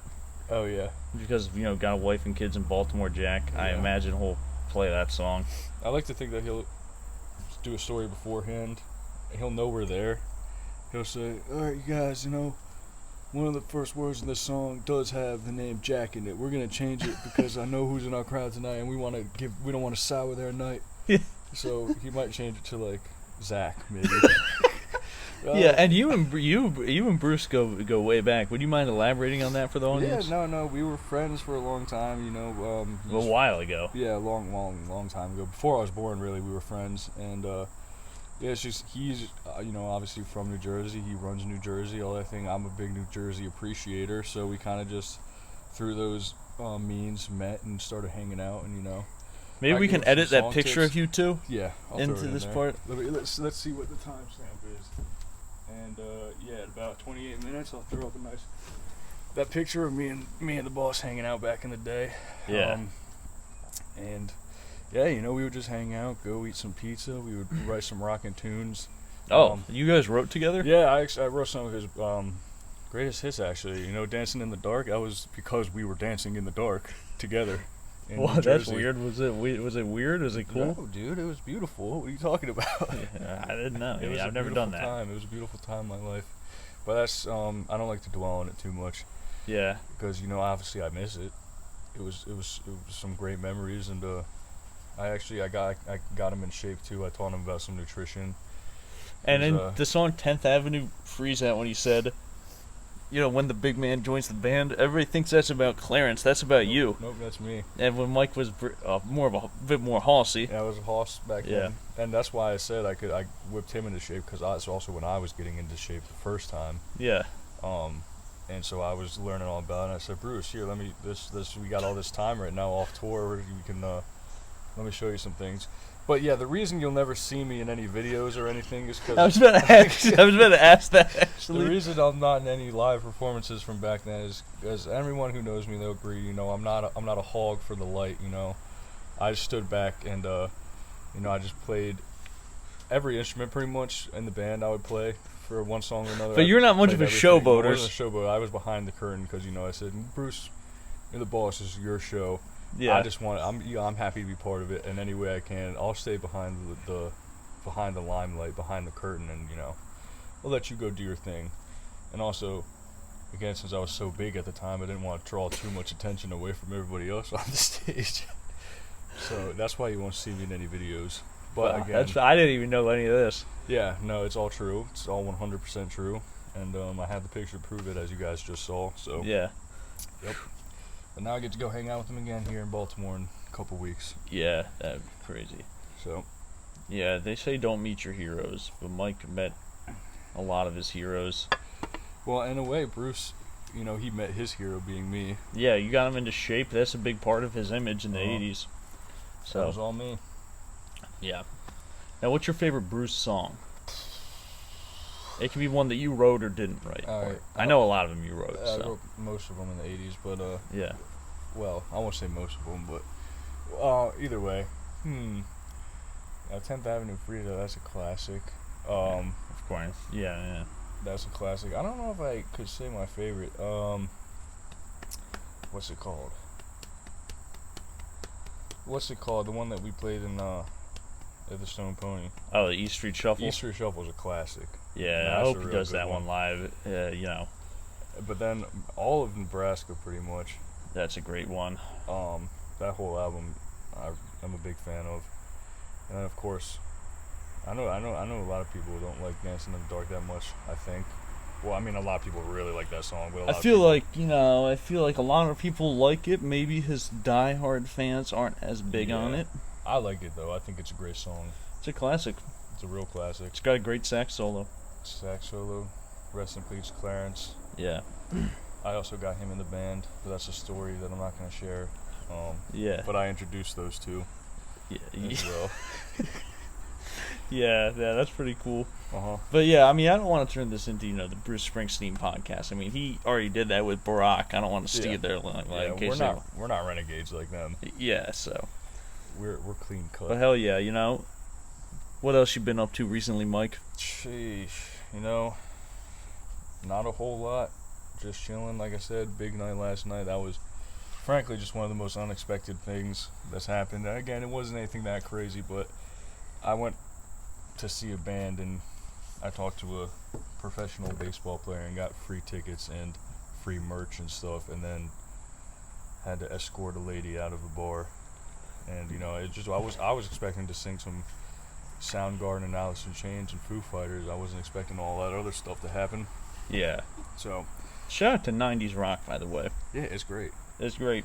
[SPEAKER 1] oh yeah,
[SPEAKER 2] because got a wife and kids in Baltimore, Jack. I
[SPEAKER 1] Yeah.
[SPEAKER 2] imagine he'll play that song.
[SPEAKER 1] I like to think that he'll do a story beforehand. He'll know we're there. He'll say, "All right, you guys, one of the first words in this song does have the name Jack in it. We're gonna change it because I know who's in our crowd tonight, and we don't want to sour their night." So he might change it to like Zach, maybe.
[SPEAKER 2] Yeah, and you and Bruce go way back. Would you mind elaborating on that for the
[SPEAKER 1] Yeah,
[SPEAKER 2] audience?
[SPEAKER 1] no, we were friends for a long time.
[SPEAKER 2] A while ago.
[SPEAKER 1] Yeah, long time ago. Before I was born, really, we were friends, and yeah, it's just he's obviously from New Jersey. He runs New Jersey, all that thing. I'm a big New Jersey appreciator, so we kind of just through those means met and started hanging out, and
[SPEAKER 2] Maybe
[SPEAKER 1] I
[SPEAKER 2] we
[SPEAKER 1] give
[SPEAKER 2] can
[SPEAKER 1] him
[SPEAKER 2] edit
[SPEAKER 1] some
[SPEAKER 2] that
[SPEAKER 1] song
[SPEAKER 2] picture
[SPEAKER 1] tips.
[SPEAKER 2] of you two.
[SPEAKER 1] Yeah, I'll
[SPEAKER 2] into
[SPEAKER 1] throw it in
[SPEAKER 2] this
[SPEAKER 1] there.
[SPEAKER 2] part.
[SPEAKER 1] Let's see what the timestamp is. And yeah, at about 28 minutes, I'll throw up a nice that picture of me and the boss hanging out back in the day.
[SPEAKER 2] Yeah.
[SPEAKER 1] And yeah, we would just hang out, go eat some pizza. We would write some rockin' tunes.
[SPEAKER 2] Oh, you guys wrote together?
[SPEAKER 1] Yeah, I wrote some of his greatest hits actually. "Dancing in the Dark." That was because we were dancing in the dark together. In
[SPEAKER 2] Well,
[SPEAKER 1] New
[SPEAKER 2] that's
[SPEAKER 1] Jersey.
[SPEAKER 2] weird. Was it weird? Was it cool?
[SPEAKER 1] No, dude, it was beautiful. What are you talking about?
[SPEAKER 2] Yeah, I didn't know.
[SPEAKER 1] It was a
[SPEAKER 2] I've never done that.
[SPEAKER 1] Time. It was a beautiful time in my life. But that's I don't like to dwell on it too much
[SPEAKER 2] Yeah.
[SPEAKER 1] because obviously I miss it. It was some great memories, and I got him in shape too. I taught him about some nutrition.
[SPEAKER 2] And
[SPEAKER 1] It
[SPEAKER 2] in
[SPEAKER 1] was,
[SPEAKER 2] the song 10th Avenue frees out when he said, when the big man joins the band, everybody thinks that's about Clarence. That's about you.
[SPEAKER 1] Nope, that's me.
[SPEAKER 2] And when Mike was more of a bit more horsey.
[SPEAKER 1] Yeah, I was a hoss back
[SPEAKER 2] Yeah.
[SPEAKER 1] then, and that's why I said I whipped him into shape because it's also when I was getting into shape the first time.
[SPEAKER 2] Yeah.
[SPEAKER 1] And so I was learning all about it. And I said, "Bruce, here, let me we got all this time right now off tour. Where you can let me show you some things." But yeah, the reason you'll never see me in any videos or anything is because
[SPEAKER 2] I was about to ask that
[SPEAKER 1] the
[SPEAKER 2] actually.
[SPEAKER 1] reason I'm not in any live performances from back then is because everyone who knows me, they'll agree. I'm not a hog for the light. I just stood back and I just played every instrument pretty much in the band. I would play for one song or another.
[SPEAKER 2] But you're not much of a showboater.
[SPEAKER 1] I wasn't a showboater. I was behind the curtain because I said, "Bruce, you're the boss. This is your show."
[SPEAKER 2] Yeah.
[SPEAKER 1] I just I'm happy to be part of it in any way I can. I'll stay behind the limelight, behind the curtain, and I'll let you go do your thing. And also, again, since I was so big at the time, I didn't want to draw too much attention away from everybody else on the stage. So that's why you won't see me in any videos. But
[SPEAKER 2] Wow,
[SPEAKER 1] again,
[SPEAKER 2] I didn't even know any of this.
[SPEAKER 1] yeah, no, it's all true. It's all 100% true. And I have the picture to prove it, as you guys just saw. So
[SPEAKER 2] Yeah.
[SPEAKER 1] Yep. But now I get to go hang out with him again here in Baltimore in a couple weeks.
[SPEAKER 2] Yeah, that'd be crazy.
[SPEAKER 1] So
[SPEAKER 2] Yeah, they say don't meet your heroes, but Mike met a lot of his heroes.
[SPEAKER 1] well, in a way, Bruce, you know, he met his hero being me.
[SPEAKER 2] Yeah, you got him into shape. That's a big part of his image in the 80s.
[SPEAKER 1] So that was all me.
[SPEAKER 2] Yeah. Now, what's your favorite Bruce song? It can be one that you wrote or didn't write.
[SPEAKER 1] All right.
[SPEAKER 2] I know a lot of them you wrote.
[SPEAKER 1] I
[SPEAKER 2] So.
[SPEAKER 1] wrote most of them in the 80s, but
[SPEAKER 2] Yeah.
[SPEAKER 1] well, I won't say most of them, but either way. 10th Avenue Frida, that's a classic.
[SPEAKER 2] Of course. Yeah.
[SPEAKER 1] That's a classic. I don't know if I could say my favorite. What's it called? The one that we played in at the Stone Pony.
[SPEAKER 2] Oh, the East Street Shuffle?
[SPEAKER 1] East Street Shuffle is a classic.
[SPEAKER 2] Yeah,
[SPEAKER 1] That's
[SPEAKER 2] I hope
[SPEAKER 1] a
[SPEAKER 2] he
[SPEAKER 1] real
[SPEAKER 2] does
[SPEAKER 1] good
[SPEAKER 2] that one live. You know,
[SPEAKER 1] But then all of Nebraska, pretty much.
[SPEAKER 2] that's a great one.
[SPEAKER 1] That whole album, I'm a big fan of. And then of course, I know a lot of people don't like Dancing in the Dark that much. I think. Well, I mean, a lot of people really like that song. But a lot
[SPEAKER 2] I
[SPEAKER 1] of
[SPEAKER 2] feel
[SPEAKER 1] people,
[SPEAKER 2] like a lot of people like it. Maybe his diehard fans aren't as big on
[SPEAKER 1] Yeah.
[SPEAKER 2] it.
[SPEAKER 1] I like it though. I think it's a great song.
[SPEAKER 2] It's a classic.
[SPEAKER 1] It's a real classic.
[SPEAKER 2] It's got a great sax solo.
[SPEAKER 1] Sax solo. Rest in peace, Clarence.
[SPEAKER 2] Yeah.
[SPEAKER 1] I also got him in the band, but that's a story that I'm not going to share.
[SPEAKER 2] Yeah.
[SPEAKER 1] But I introduced those two
[SPEAKER 2] Yeah.
[SPEAKER 1] as well.
[SPEAKER 2] Yeah, that's pretty cool.
[SPEAKER 1] Uh-huh.
[SPEAKER 2] But yeah, I mean, I don't want to turn this into, the Bruce Springsteen podcast. I mean, he already did that with Barack. I don't want to steer
[SPEAKER 1] Yeah.
[SPEAKER 2] their line.
[SPEAKER 1] Yeah,
[SPEAKER 2] in case
[SPEAKER 1] we're not renegades like them.
[SPEAKER 2] Yeah, so.
[SPEAKER 1] We're clean cut.
[SPEAKER 2] But hell yeah, What else you been up to recently, Mike?
[SPEAKER 1] Sheesh, not a whole lot. Just chilling, like I said. Big night last night. That was, frankly, just one of the most unexpected things that's happened. And again, it wasn't anything that crazy, but I went to see a band and I talked to a professional baseball player and got free tickets and free merch and stuff, and then had to escort a lady out of a bar. And I was expecting to sing some Soundgarden and Alice in Chains and Foo Fighters. I wasn't expecting all that other stuff to happen.
[SPEAKER 2] Yeah.
[SPEAKER 1] So
[SPEAKER 2] Shout out to 90s rock, by the way.
[SPEAKER 1] yeah, it's great.
[SPEAKER 2] It's great.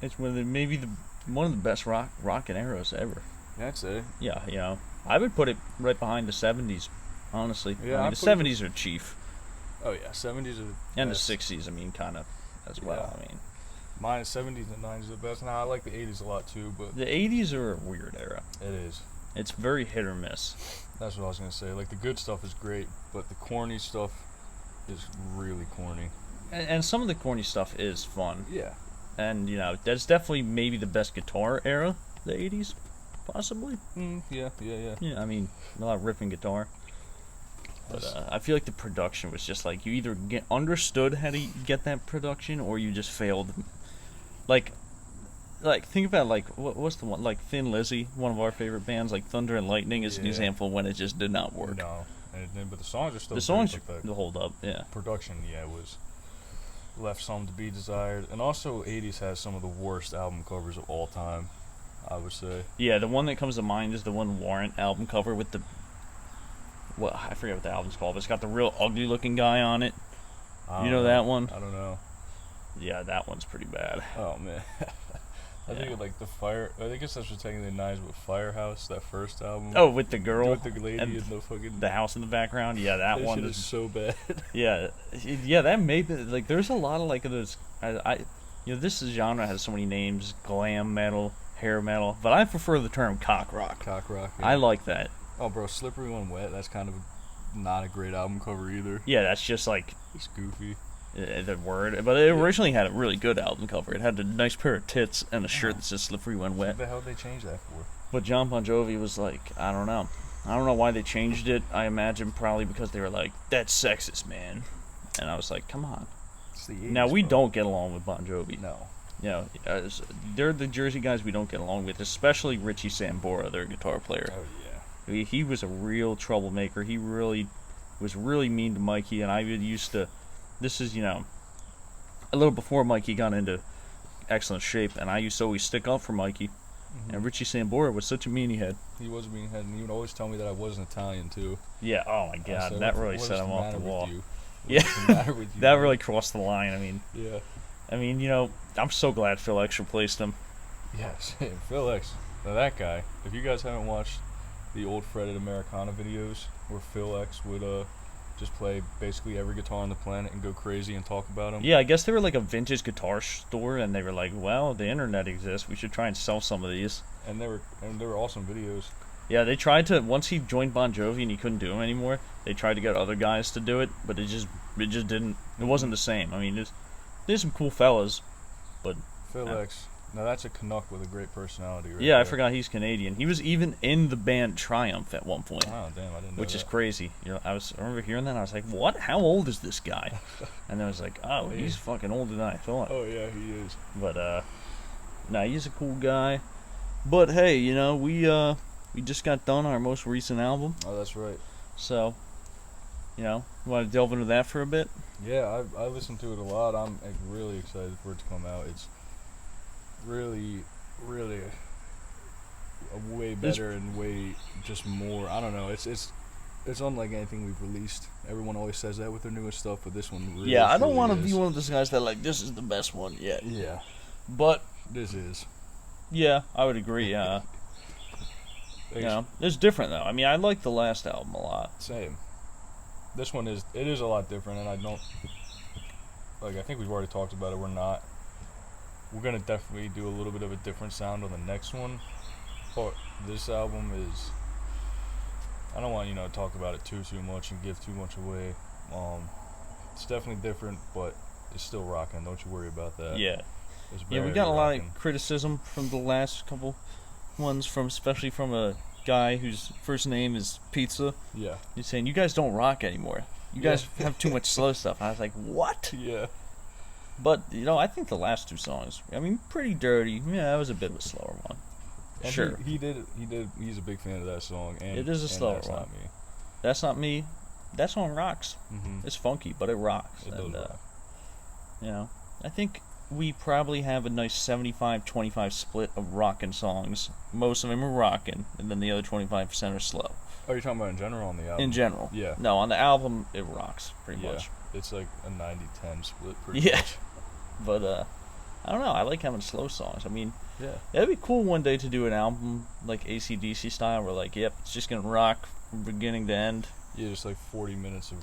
[SPEAKER 2] It's one of the best rockin' eras ever.
[SPEAKER 1] That's it.
[SPEAKER 2] Yeah, I would put it right behind the 70s, honestly.
[SPEAKER 1] Yeah,
[SPEAKER 2] I mean,
[SPEAKER 1] I'd
[SPEAKER 2] the
[SPEAKER 1] put it-
[SPEAKER 2] 70s are chief.
[SPEAKER 1] Oh yeah, 70s are the
[SPEAKER 2] And
[SPEAKER 1] best.
[SPEAKER 2] the 60s, I mean, kind of as well.
[SPEAKER 1] Yeah.
[SPEAKER 2] I mean,
[SPEAKER 1] Mine 70s and 90s are the best. Now I like the 80s a lot too, but
[SPEAKER 2] the 80s are a weird era.
[SPEAKER 1] it is.
[SPEAKER 2] It's very hit or miss.
[SPEAKER 1] That's what I was gonna say. Like the good stuff is great, but the corny stuff is really corny.
[SPEAKER 2] And some of the corny stuff is fun.
[SPEAKER 1] Yeah.
[SPEAKER 2] And, that's definitely maybe the best guitar era, the 80s, possibly.
[SPEAKER 1] Yeah.
[SPEAKER 2] Yeah, I mean, a lot of riffing guitar. But I feel like the production was just like, you either understood how to get that production or you just failed. Like think about, what's the one? Like Thin Lizzy, one of our favorite bands, like Thunder and Lightning is an
[SPEAKER 1] Yeah.
[SPEAKER 2] example when it just did not work.
[SPEAKER 1] No, but the songs are still
[SPEAKER 2] The songs
[SPEAKER 1] great, but the
[SPEAKER 2] hold up, yeah.
[SPEAKER 1] production, was left some to be desired. And also, 80s has some of the worst album covers of all time, I would say.
[SPEAKER 2] Yeah, the one that comes to mind is the one Warrant album cover with the... Well, I forget what the album's called, but it's got the real ugly-looking guy on it. You know that one?
[SPEAKER 1] I don't know.
[SPEAKER 2] Yeah, that one's pretty bad.
[SPEAKER 1] Oh, man. I think like I guess that's what's taking the knives with Firehouse, that first album.
[SPEAKER 2] Oh, with the girl?
[SPEAKER 1] With the lady
[SPEAKER 2] and
[SPEAKER 1] in the fucking...
[SPEAKER 2] the house in the background? Yeah, that one
[SPEAKER 1] shit is so bad.
[SPEAKER 2] Yeah, that may be, there's a lot of, those, this genre has so many names, glam metal, hair metal, but I prefer the term cock rock.
[SPEAKER 1] Cock rock. Yeah.
[SPEAKER 2] I like that.
[SPEAKER 1] Oh, bro, Slippery When Wet, that's kind of not a great album cover either.
[SPEAKER 2] Yeah, that's just
[SPEAKER 1] It's goofy.
[SPEAKER 2] the word, but it originally had a really good album cover. It had a nice pair of tits and a shirt that says "Slippery When Wet."
[SPEAKER 1] What the hell did they change that for?
[SPEAKER 2] But John Bon Jovi was like, I don't know why they changed it. I imagine probably because they were like, "That's sexist, man," and I was like, "Come on."
[SPEAKER 1] It's the 80s,
[SPEAKER 2] Now we
[SPEAKER 1] bro.
[SPEAKER 2] don't get along with Bon Jovi.
[SPEAKER 1] No.
[SPEAKER 2] They're the Jersey guys we don't get along with, especially Richie Sambora, their guitar player.
[SPEAKER 1] Oh yeah.
[SPEAKER 2] He was a real troublemaker. He really was really mean to Mikey, and I used to. This is a little before Mikey got into excellent shape, and I used to always stick up for Mikey.
[SPEAKER 1] Mm-hmm.
[SPEAKER 2] And Richie Sambora was such a meanie head.
[SPEAKER 1] He was a meathead, and he would always tell me that I wasn't Italian too.
[SPEAKER 2] Yeah. Oh my God, that really set him off the wall.
[SPEAKER 1] What's the matter with you,
[SPEAKER 2] that
[SPEAKER 1] man?
[SPEAKER 2] really crossed the line.
[SPEAKER 1] Yeah.
[SPEAKER 2] You know, I'm so glad Phil X replaced him.
[SPEAKER 1] Yes, Phil X. Now that guy. If you guys haven't watched the old Fretted Americana videos, where Phil X would just play basically every guitar on the planet and go crazy and talk about them.
[SPEAKER 2] Yeah, I guess they were like a vintage guitar store, and they were like, well, the internet exists. We should try and sell some of these.
[SPEAKER 1] And they were awesome videos.
[SPEAKER 2] Yeah, they tried to, once he joined Bon Jovi and he couldn't do them anymore, they tried to get other guys to do it, but it just didn't, it wasn't the same. There's some cool fellas, but...
[SPEAKER 1] Phil X. Now that's a Canuck with a great personality, right?
[SPEAKER 2] Yeah,
[SPEAKER 1] there.
[SPEAKER 2] I forgot he's Canadian. He was even in the band Triumph at one point.
[SPEAKER 1] Oh, damn, I didn't know
[SPEAKER 2] Which is
[SPEAKER 1] that.
[SPEAKER 2] crazy. I remember hearing that, and I was like, what? How old is this guy? And I was like, oh, he's fucking older than I thought.
[SPEAKER 1] Oh, yeah, he is.
[SPEAKER 2] But, nah, he's a cool guy. But, hey, you know, we just got done our most recent album.
[SPEAKER 1] Oh, that's right.
[SPEAKER 2] So, you know, want to delve into that for a bit?
[SPEAKER 1] Yeah, I listened to it a lot. I'm really excited for it to come out. It's really a way better and way just more. I don't know. It's unlike anything we've released. Everyone always says that with their newest stuff, but this one really.
[SPEAKER 2] Yeah, I don't want to
[SPEAKER 1] is.
[SPEAKER 2] be one of those guys that like this is the best one yet.
[SPEAKER 1] Yeah,
[SPEAKER 2] but
[SPEAKER 1] this is.
[SPEAKER 2] Yeah, I would agree. You know, it's different though. I like the last album a lot.
[SPEAKER 1] Same. This one is a lot different, and I don't like. I think we've already talked about it. We're gonna definitely do a little bit of a different sound on the next one, but this album is. I don't want to talk about it too much and give too much away. It's definitely different, but it's still rocking. Don't you worry about that.
[SPEAKER 2] Yeah.
[SPEAKER 1] Yeah,
[SPEAKER 2] we got a lot of criticism from the last couple ones, especially from a guy whose first name is Pizza.
[SPEAKER 1] Yeah.
[SPEAKER 2] He's saying, you guys don't rock anymore. You guys have too much slow stuff. And I was like, what?
[SPEAKER 1] Yeah.
[SPEAKER 2] But, I think the last two songs, Pretty Dirty, yeah, that was a bit of a slower one.
[SPEAKER 1] And
[SPEAKER 2] sure.
[SPEAKER 1] He did. He's a big fan of that song. And
[SPEAKER 2] it is a slower
[SPEAKER 1] That's
[SPEAKER 2] one.
[SPEAKER 1] Not Me.
[SPEAKER 2] That's Not Me. That song rocks.
[SPEAKER 1] Mm-hmm.
[SPEAKER 2] It's funky, but it rocks.
[SPEAKER 1] It does rock.
[SPEAKER 2] I think we probably have a nice 75-25 split of rockin' songs. Most of them are rockin', and then the other 25% are slow.
[SPEAKER 1] Oh, you're talking about in general on the album?
[SPEAKER 2] In general.
[SPEAKER 1] Yeah.
[SPEAKER 2] No, on the album, it rocks, pretty much.
[SPEAKER 1] It's like a 90-10 split, pretty much.
[SPEAKER 2] But, I don't know. I like having slow songs.
[SPEAKER 1] Yeah.
[SPEAKER 2] It'd be cool one day to do an album like AC/DC style where, like, yep, it's just going to rock from beginning to end.
[SPEAKER 1] Yeah, just like 40 minutes of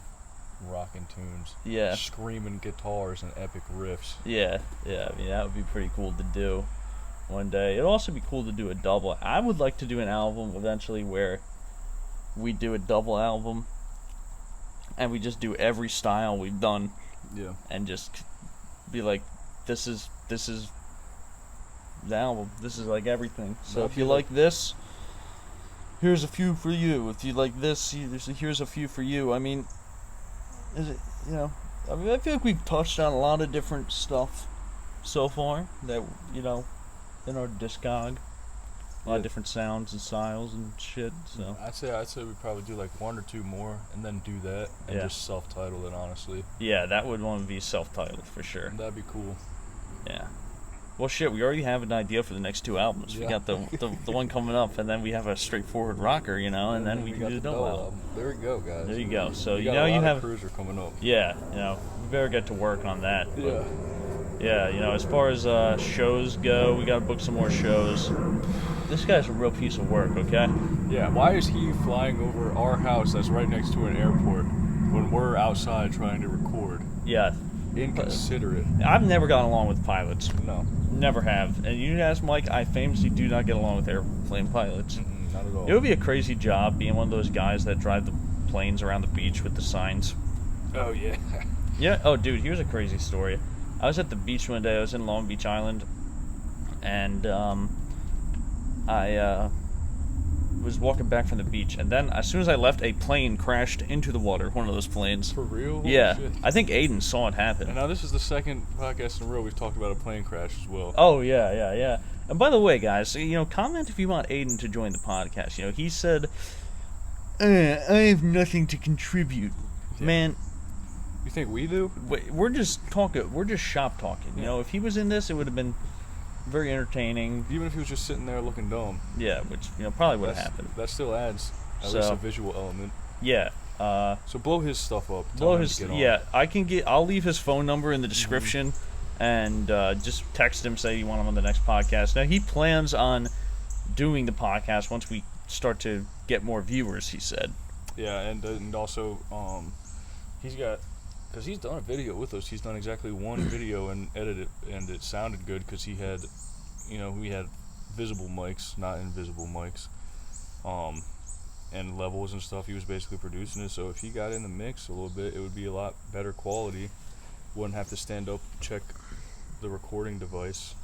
[SPEAKER 1] rocking tunes.
[SPEAKER 2] Yeah.
[SPEAKER 1] Screaming guitars and epic riffs.
[SPEAKER 2] Yeah. That would be pretty cool to do one day. It'd also be cool to do a double. I would like to do an album eventually where we do a double album and we just do every style we've done.
[SPEAKER 1] Yeah.
[SPEAKER 2] And just be like, this is the album. This is like everything. So if you like this, here's a few for you. If you like this, here's a few for you. Is it, I feel like we've touched on a lot of different stuff so far that, in our discog. A lot of different sounds and styles and shit, so.
[SPEAKER 1] I'd say we probably do like one or two more and then do that and just self-title it, honestly.
[SPEAKER 2] Yeah, that would want to be self-titled for sure.
[SPEAKER 1] That'd be cool.
[SPEAKER 2] Yeah. Well, shit, we already have an idea for the next two albums.
[SPEAKER 1] Yeah.
[SPEAKER 2] We got the one coming up, and then we have a straightforward rocker, and then we can do the double album.
[SPEAKER 1] There we go, guys.
[SPEAKER 2] There you go. So
[SPEAKER 1] we
[SPEAKER 2] you
[SPEAKER 1] got
[SPEAKER 2] have
[SPEAKER 1] a Kruiser coming up.
[SPEAKER 2] Yeah, we better get to work on that.
[SPEAKER 1] Yeah.
[SPEAKER 2] Yeah, as far as shows go, we gotta book some more shows. This guy's a real piece of work, okay?
[SPEAKER 1] Yeah, why is he flying over our house that's right next to an airport when we're outside trying to record?
[SPEAKER 2] Yeah.
[SPEAKER 1] Inconsiderate.
[SPEAKER 2] I've never gotten along with pilots.
[SPEAKER 1] No.
[SPEAKER 2] Never have. And you ask Mike, I famously do not get along with airplane pilots.
[SPEAKER 1] Not at all.
[SPEAKER 2] It would be a crazy job being one of those guys that drive the planes around the beach with the signs.
[SPEAKER 1] Oh, yeah.
[SPEAKER 2] Yeah. Oh, dude, here's a crazy story. I was at the beach one day. I was in Long Beach Island, and I was walking back from the beach, and then as soon as I left, a plane crashed into the water. One of those planes.
[SPEAKER 1] For real? Holy
[SPEAKER 2] Yeah.
[SPEAKER 1] shit.
[SPEAKER 2] I think Aiden saw it happen.
[SPEAKER 1] And now this is the second podcast in a row we've talked about a plane crash as well.
[SPEAKER 2] Oh, yeah. And by the way, guys, comment if you want Aiden to join the podcast. He said, I have nothing to contribute.
[SPEAKER 1] Yeah.
[SPEAKER 2] Man,
[SPEAKER 1] You think we do?
[SPEAKER 2] We're just talking. We're just shop talking. You know, if he was in this, it would have been very entertaining.
[SPEAKER 1] Even if he was just sitting there looking dumb.
[SPEAKER 2] Yeah, which probably would have happened.
[SPEAKER 1] That still adds at least a visual element.
[SPEAKER 2] Yeah.
[SPEAKER 1] So blow his stuff up.
[SPEAKER 2] I'll leave his phone number in the description, and just text him, say you want him on the next podcast. Now he plans on doing the podcast once we start to get more viewers. He said.
[SPEAKER 1] Yeah, and also he's got, because he's done a video with us. He's done exactly one video and edited it, and it sounded good because he had, we had visible mics, not invisible mics. And levels and stuff. He was basically producing it. So if he got in the mix a little bit, it would be a lot better quality. Wouldn't have to stand up, check the recording device.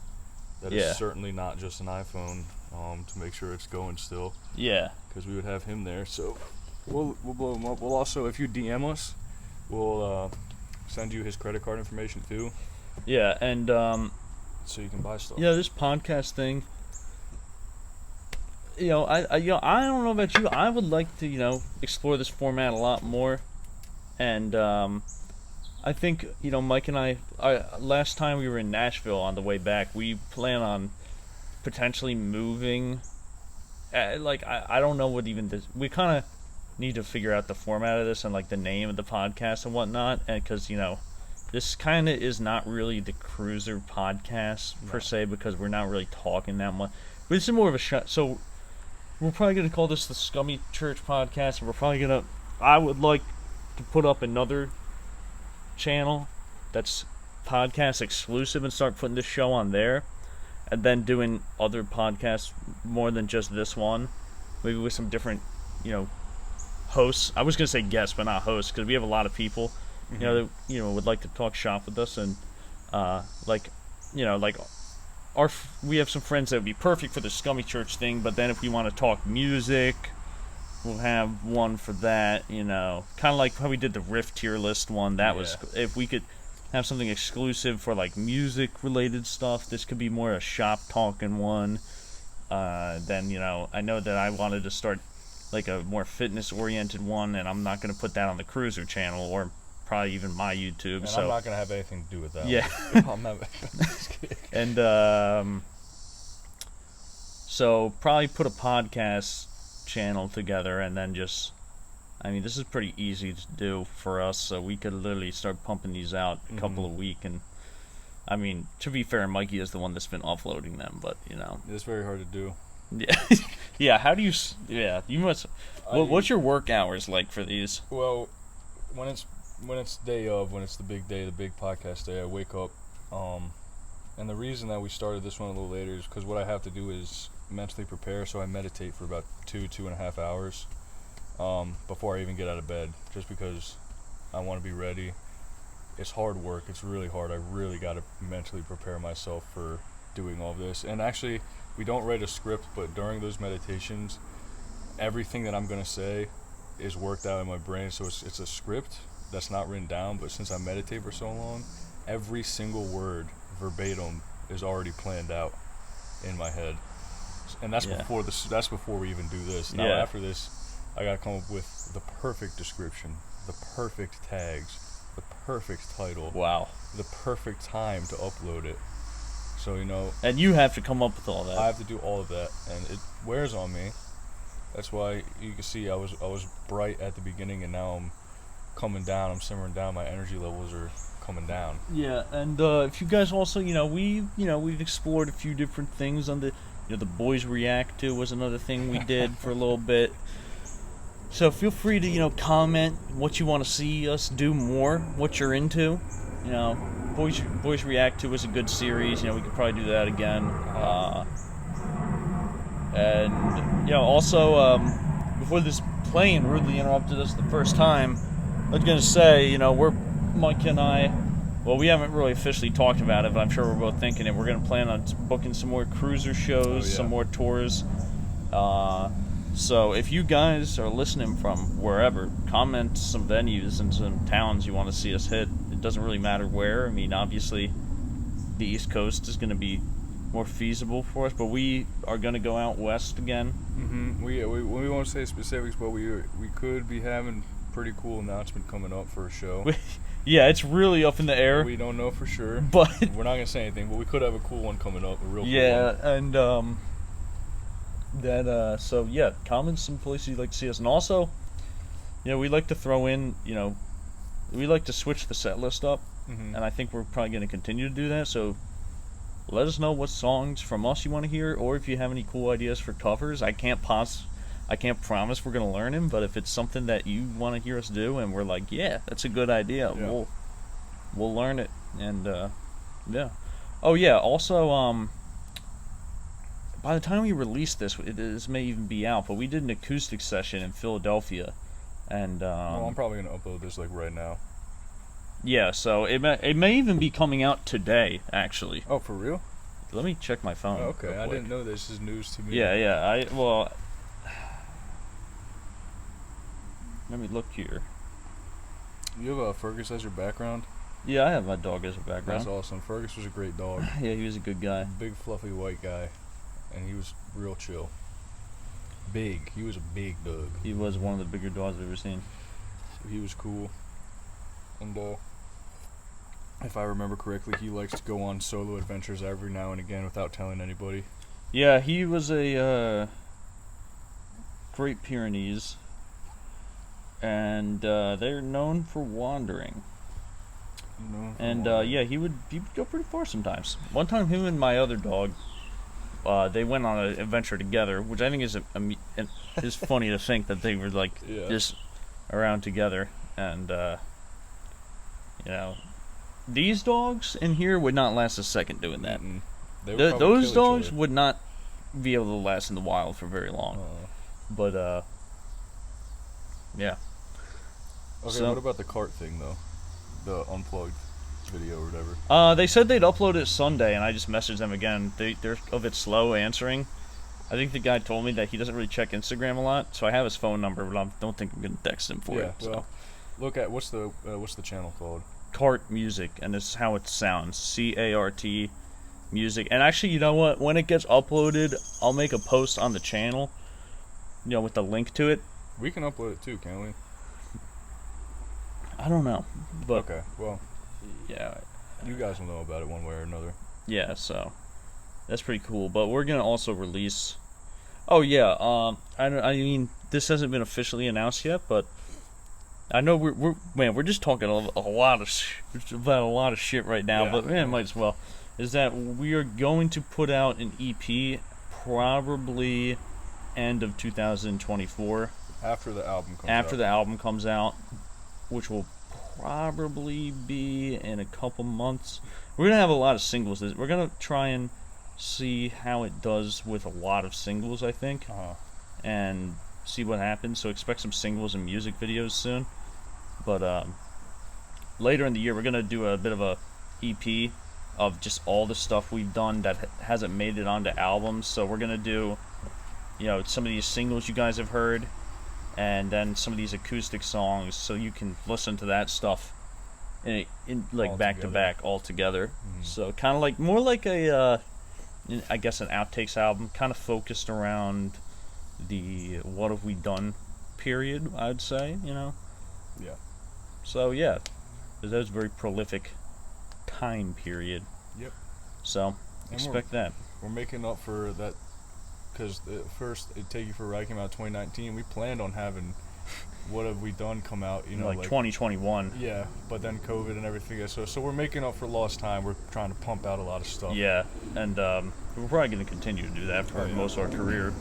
[SPEAKER 1] That is certainly not just an iPhone, to make sure it's going still. Yeah. Because we would have him there. So we'll blow him up. We'll also, if you DM us, we'll send you his credit card information too.
[SPEAKER 2] Yeah, and
[SPEAKER 1] so you can buy stuff.
[SPEAKER 2] Yeah, this podcast thing. I don't know about you. I would like to, explore this format a lot more. And I think, Mike and I, last time we were in Nashville on the way back, we plan on potentially moving. I don't know what even this. We kind of need to figure out the format of this and the name of the podcast and whatnot. And because this kind of is not really the Kruiser podcast per se, because we're not really talking that much. But this is more of a shot. So we're probably going to call this the Scummy Church Podcast, and we're probably going to... I would like to put up another channel that's podcast exclusive and start putting this show on there, and then doing other podcasts more than just this one, maybe with some different, hosts. I was going to say guests, but not hosts, because we have a lot of people, that, would like to talk shop with us, and, we have some friends that would be perfect for the Scummy Church thing, but then if we want to talk music, we'll have one for that, kind of like how we did the Riff tier list one. That was, if we could have something exclusive for music related stuff, this could be more a shop talking one. Then, I know that I wanted to start a more fitness oriented one, and I'm not going to put that on the Kruiser channel or probably even my YouTube.
[SPEAKER 1] And
[SPEAKER 2] so
[SPEAKER 1] I'm not going to have anything to do with that.
[SPEAKER 2] Yeah.
[SPEAKER 1] I'm not just kidding.
[SPEAKER 2] And so probably put a podcast channel together, and then just, this is pretty easy to do for us, so we could literally start pumping these out a couple a week. And to be fair, Mikey is the one that's been uploading them, but
[SPEAKER 1] it's very hard to do.
[SPEAKER 2] Yeah. Yeah, how do you you must, what's your work hours like for these?
[SPEAKER 1] Well, when it's day of, when it's the big day, the big podcast day, I wake up, and the reason that we started this one a little later is because what I have to do is mentally prepare, so I meditate for about 2.5 hours before I even get out of bed, just because I want to be ready. It's hard work. It's really hard. I really got to mentally prepare myself for doing all this. And actually, we don't write a script, but during those meditations, everything that I'm going to say is worked out in my brain, so it's a script that's not written down, but since I meditate for so long, every single word verbatim is already planned out in my head, and that's before we even do this. Now after this, I gotta come up with the perfect description, the perfect tags, the perfect title, the perfect time to upload it. So
[SPEAKER 2] and you have to come up with all that.
[SPEAKER 1] I have to do all of that, and it wears on me. That's why you can see I was bright at the beginning, and now I'm coming down. I'm simmering down. My energy levels are coming down.
[SPEAKER 2] Yeah, and if you guys also, we've explored a few different things on the Boys React To was another thing we did for a little bit. So feel free to, comment what you want to see us do more, what you're into. Boys React To was a good series. We could probably do that again. And, also, before this plane rudely interrupted us the first time, I was going to say, Mike and I, well, we haven't really officially talked about it, but I'm sure we're both thinking it. We're going to plan on booking some more Kruiser shows, some more tours. So if you guys are listening from wherever, comment some venues and some towns you want to see us hit. It doesn't really matter where. Obviously, the East Coast is going to be more feasible for us, but we are going to go out west again.
[SPEAKER 1] We won't say specifics, but we could be having pretty cool announcement coming up for a show.
[SPEAKER 2] Yeah, it's really up in the air.
[SPEAKER 1] We don't know for sure,
[SPEAKER 2] but
[SPEAKER 1] we're not gonna say anything. But we could have a cool one coming up, a real cool
[SPEAKER 2] one. And so yeah, comment some places you'd like to see us, and also, we like to throw in, we like to switch the set list up, and I think we're probably going to continue to do that. So let us know what songs from us you want to hear, or if you have any cool ideas for covers. I can't promise we're going to learn them, but if it's something that you want to hear us do, and we're like, yeah, that's a good idea, we'll learn it, and yeah. Oh yeah, also by the time we release this may even be out, but we did an acoustic session in Philadelphia, and
[SPEAKER 1] well, I'm probably gonna upload this like right now.
[SPEAKER 2] Yeah, so it may even be coming out today, actually.
[SPEAKER 1] Oh, for real?
[SPEAKER 2] Let me check my phone.
[SPEAKER 1] Oh, okay, I didn't know this is news to me.
[SPEAKER 2] Yeah. Let me look here.
[SPEAKER 1] You have Fergus as your background?
[SPEAKER 2] Yeah, I have my dog as a background.
[SPEAKER 1] That's awesome. Fergus was a great dog.
[SPEAKER 2] Yeah, he was a good guy.
[SPEAKER 1] Big fluffy white guy, and he was real chill. Big. He was a big dog.
[SPEAKER 2] He was one of the bigger dogs I've ever seen.
[SPEAKER 1] He was cool. And if I remember correctly, he likes to go on solo adventures every now and again without telling anybody.
[SPEAKER 2] Yeah, he was a Great Pyrenees, and they're known for wandering. Yeah, he would go pretty far sometimes. One time, him and my other dog, they went on an adventure together, which I think is funny to think that they were like just around together, and these dogs in here would not last a second doing that. Those dogs would not be able to last in the wild for very long. But yeah.
[SPEAKER 1] Okay, so, what about the cart thing though? The unplugged video or whatever.
[SPEAKER 2] They said they'd upload it Sunday, and I just messaged them again. They're a bit slow answering. I think the guy told me that he doesn't really check Instagram a lot, so I have his phone number, but I don't think I'm gonna text him for it.
[SPEAKER 1] Well, look at what's the channel called?
[SPEAKER 2] Cart Music, and this is how it sounds: CART Music. And actually, you know what? When it gets uploaded, I'll make a post on the channel, with the link to it.
[SPEAKER 1] We can upload it too, can't we?
[SPEAKER 2] I don't know, but
[SPEAKER 1] okay. Well,
[SPEAKER 2] yeah,
[SPEAKER 1] you guys will know about it one way or another.
[SPEAKER 2] Yeah, so that's pretty cool. But we're gonna also release. Oh yeah, I mean, this hasn't been officially announced yet, but I know we're just talking a lot of about a lot of shit right now. But might as well. Is that we are going to put out an EP probably end of 2024.
[SPEAKER 1] After the album comes out.
[SPEAKER 2] After the album comes out, which will probably be in a couple months. We're going to have a lot of singles. We're going to try and see how it does with a lot of singles, I think, and see what happens. So expect some singles and music videos soon. But later in the year, we're going to do a bit of a EP of just all the stuff we've done that hasn't made it onto albums. So we're going to do, some of these singles you guys have heard, and then some of these acoustic songs, so you can listen to that stuff in like back to back all together. So kind of like more like a I guess an outtakes album, kind of focused around the what have we done period, I'd say.
[SPEAKER 1] Yeah.
[SPEAKER 2] So yeah, because that was a very prolific time period.
[SPEAKER 1] Yep.
[SPEAKER 2] So expect that.
[SPEAKER 1] We're making up for that. Because first, Take You for a Ride came out in 2019. We planned on having What Have We Done come out,
[SPEAKER 2] like 2021.
[SPEAKER 1] Yeah, but then COVID and everything. So we're making up for lost time. We're trying to pump out a lot of stuff.
[SPEAKER 2] Yeah, and we're probably going to continue to do that for most of our career.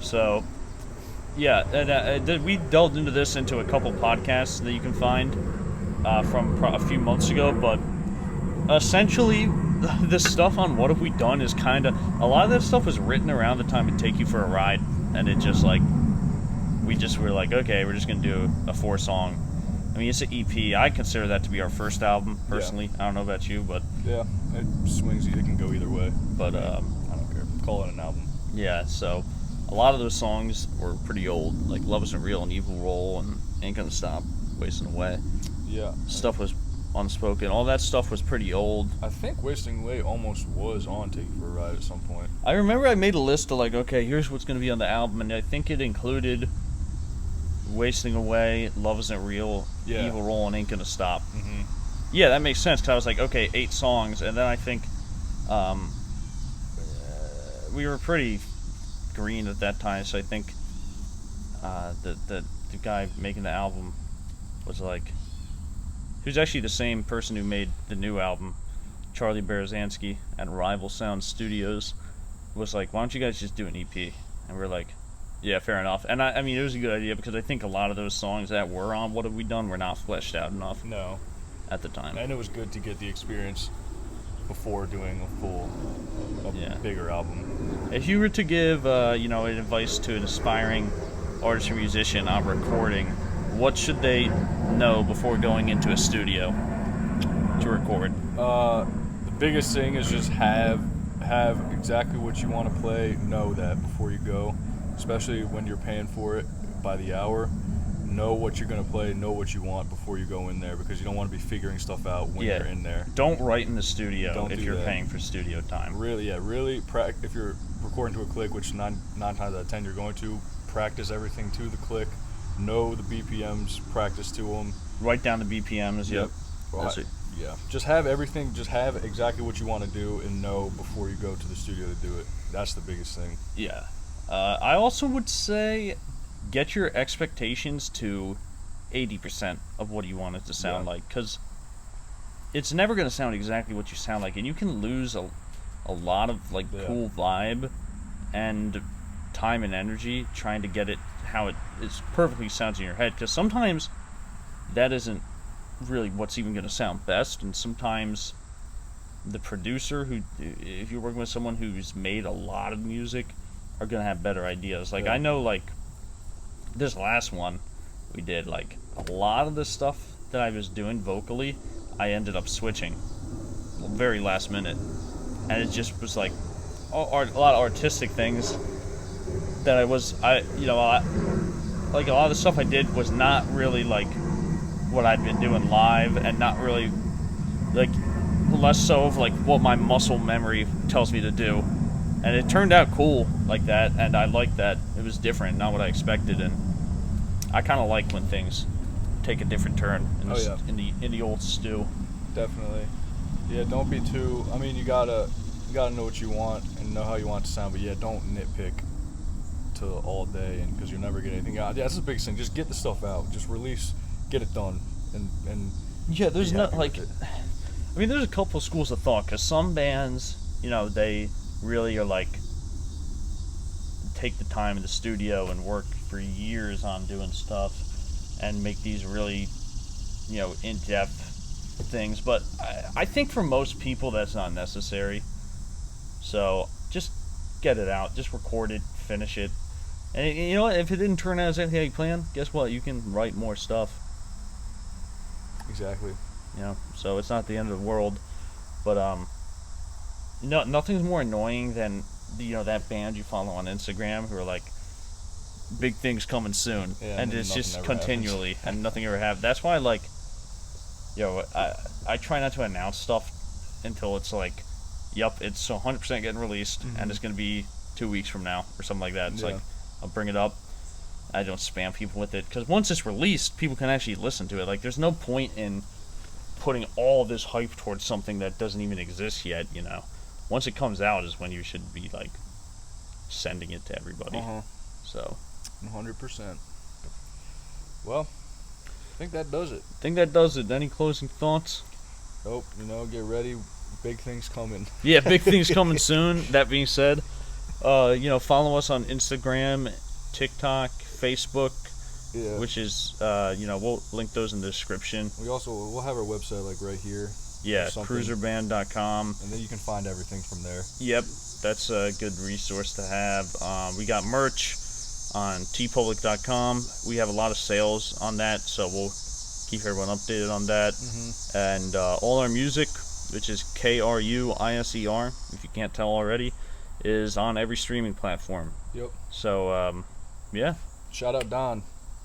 [SPEAKER 2] So yeah, and we delved into this into a couple podcasts that you can find from a few months ago, but essentially, the stuff on What Have We Done is kind of... A lot of that stuff was written around the time of Take You for a Ride, and it just, we just were like, okay, we're just going to do a 4-song. I mean, it's an EP. I consider that to be our first album, personally. I don't know about you, but...
[SPEAKER 1] Yeah, it swings. It can go either way.
[SPEAKER 2] But,
[SPEAKER 1] I don't care. Call it an album.
[SPEAKER 2] Yeah, so a lot of those songs were pretty old, like Love Isn't Real and Evil Roll and Ain't Gonna Stop Wasting Away.
[SPEAKER 1] Yeah.
[SPEAKER 2] Stuff was unspoken. All that stuff was pretty old.
[SPEAKER 1] I think Wasting Away almost was on Take You for a Ride at some point.
[SPEAKER 2] I remember I made a list of okay, here's what's going to be on the album, and I think it included Wasting Away, Love Isn't Real,
[SPEAKER 1] Yeah.
[SPEAKER 2] Evil Rollin' Ain't Gonna Stop.
[SPEAKER 1] Mm-hmm.
[SPEAKER 2] Yeah, that makes sense, because I was like, okay, 8 songs, and then I think we were pretty green at that time, so I think the guy making the album was like, who's actually the same person who made the new album, Charlie Berezanski at Rival Sound Studios, was like, why don't you guys just do an EP? And we're like, yeah, fair enough. And I mean, it was a good idea, because I think a lot of those songs that were on What Have We Done were not fleshed out enough
[SPEAKER 1] No.
[SPEAKER 2] at the time.
[SPEAKER 1] And it was good to get the experience before doing a bigger album.
[SPEAKER 2] If you were to give, advice to an aspiring artist or musician on recording, what should they know before going into a studio to record?
[SPEAKER 1] The biggest thing is just have exactly what you want to play. Know that before you go, especially when you're paying for it by the hour. Know what you're going to play, know what you want before you go in there, because you don't want to be figuring stuff out when you're in there.
[SPEAKER 2] Don't write in the studio if you're
[SPEAKER 1] that.
[SPEAKER 2] paying for studio time.
[SPEAKER 1] Really, if you're recording to a click, which nine times out of 10 you're going to, practice everything to the click, know the BPMs, practice to them.
[SPEAKER 2] Write down the BPMs, yep.
[SPEAKER 1] Well, yeah. Just have everything, just have exactly what you want to do and know before you go to the studio to do it. That's the biggest thing.
[SPEAKER 2] Yeah. I also would say get your expectations to 80% of what you want it to sound like, because it's never going to sound exactly what you sound like, and you can lose a lot of cool vibe and time and energy trying to get it how it perfectly sounds in your head, because sometimes that isn't really what's even going to sound best, and sometimes the producer, who, if you're working with someone who's made a lot of music, are going to have better ideas. I know, this last one we did, a lot of the stuff that I was doing vocally, I ended up switching very last minute, and it just was a lot of artistic things that a lot of the stuff I did was not really what I'd been doing live, and not really less so of what my muscle memory tells me to do. And it turned out cool like that, and I liked that. It was different, not what I expected, and I kind of like when things take a different turn in the old stew.
[SPEAKER 1] Definitely. Yeah, don't be too. I mean, you gotta know what you want and know how you want it to sound, but don't nitpick till all day, and because you'll never get anything out. Yeah, that's the biggest thing. Just get the stuff out. Just release, get it done, and
[SPEAKER 2] yeah. There's not there's a couple of schools of thought, because some bands, they really are take the time in the studio and work for years on doing stuff and make these really in-depth things, but I think for most people that's not necessary. So just get it out, just record it, finish it, and you know what, if it didn't turn out as anything you planned, guess what, you can write more stuff.
[SPEAKER 1] Exactly.
[SPEAKER 2] So it's not the end of the world, but nothing's more annoying than that band you follow on Instagram who are big things coming soon, and it's just continually and nothing ever happens. That's why I try not to announce stuff until it's it's 100% getting released, and it's gonna be 2 weeks from now or something like that. It's I'll bring it up. I don't spam people with it, because once it's released, people can actually listen to it. There's no point in putting all this hype towards something that doesn't even exist yet. Once it comes out is when you should be sending it to everybody. So
[SPEAKER 1] 100%. Well, I think that does it. Any closing thoughts? Nope. Get ready. Big things coming.
[SPEAKER 2] Yeah, big things coming soon. That being said, follow us on Instagram, TikTok, Facebook, which is, we'll link those in the description.
[SPEAKER 1] We'll have our website right here.
[SPEAKER 2] Yeah, Kruiserband.com.
[SPEAKER 1] And then you can find everything from there.
[SPEAKER 2] Yep, that's a good resource to have. We got merch on tpublic.com. We have a lot of sales on that, so we'll keep everyone updated on that. And all our music, which is Kruiser, if you can't tell already, is on every streaming platform.
[SPEAKER 1] Yep.
[SPEAKER 2] So, yeah.
[SPEAKER 1] Shout out Don.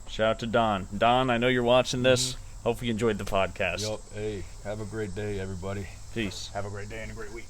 [SPEAKER 2] Shout out to Don. Don, I know you're watching this. Hope you enjoyed the podcast.
[SPEAKER 1] Yep. Hey, have a great day, everybody.
[SPEAKER 2] Peace.
[SPEAKER 1] Have a great day and a great week.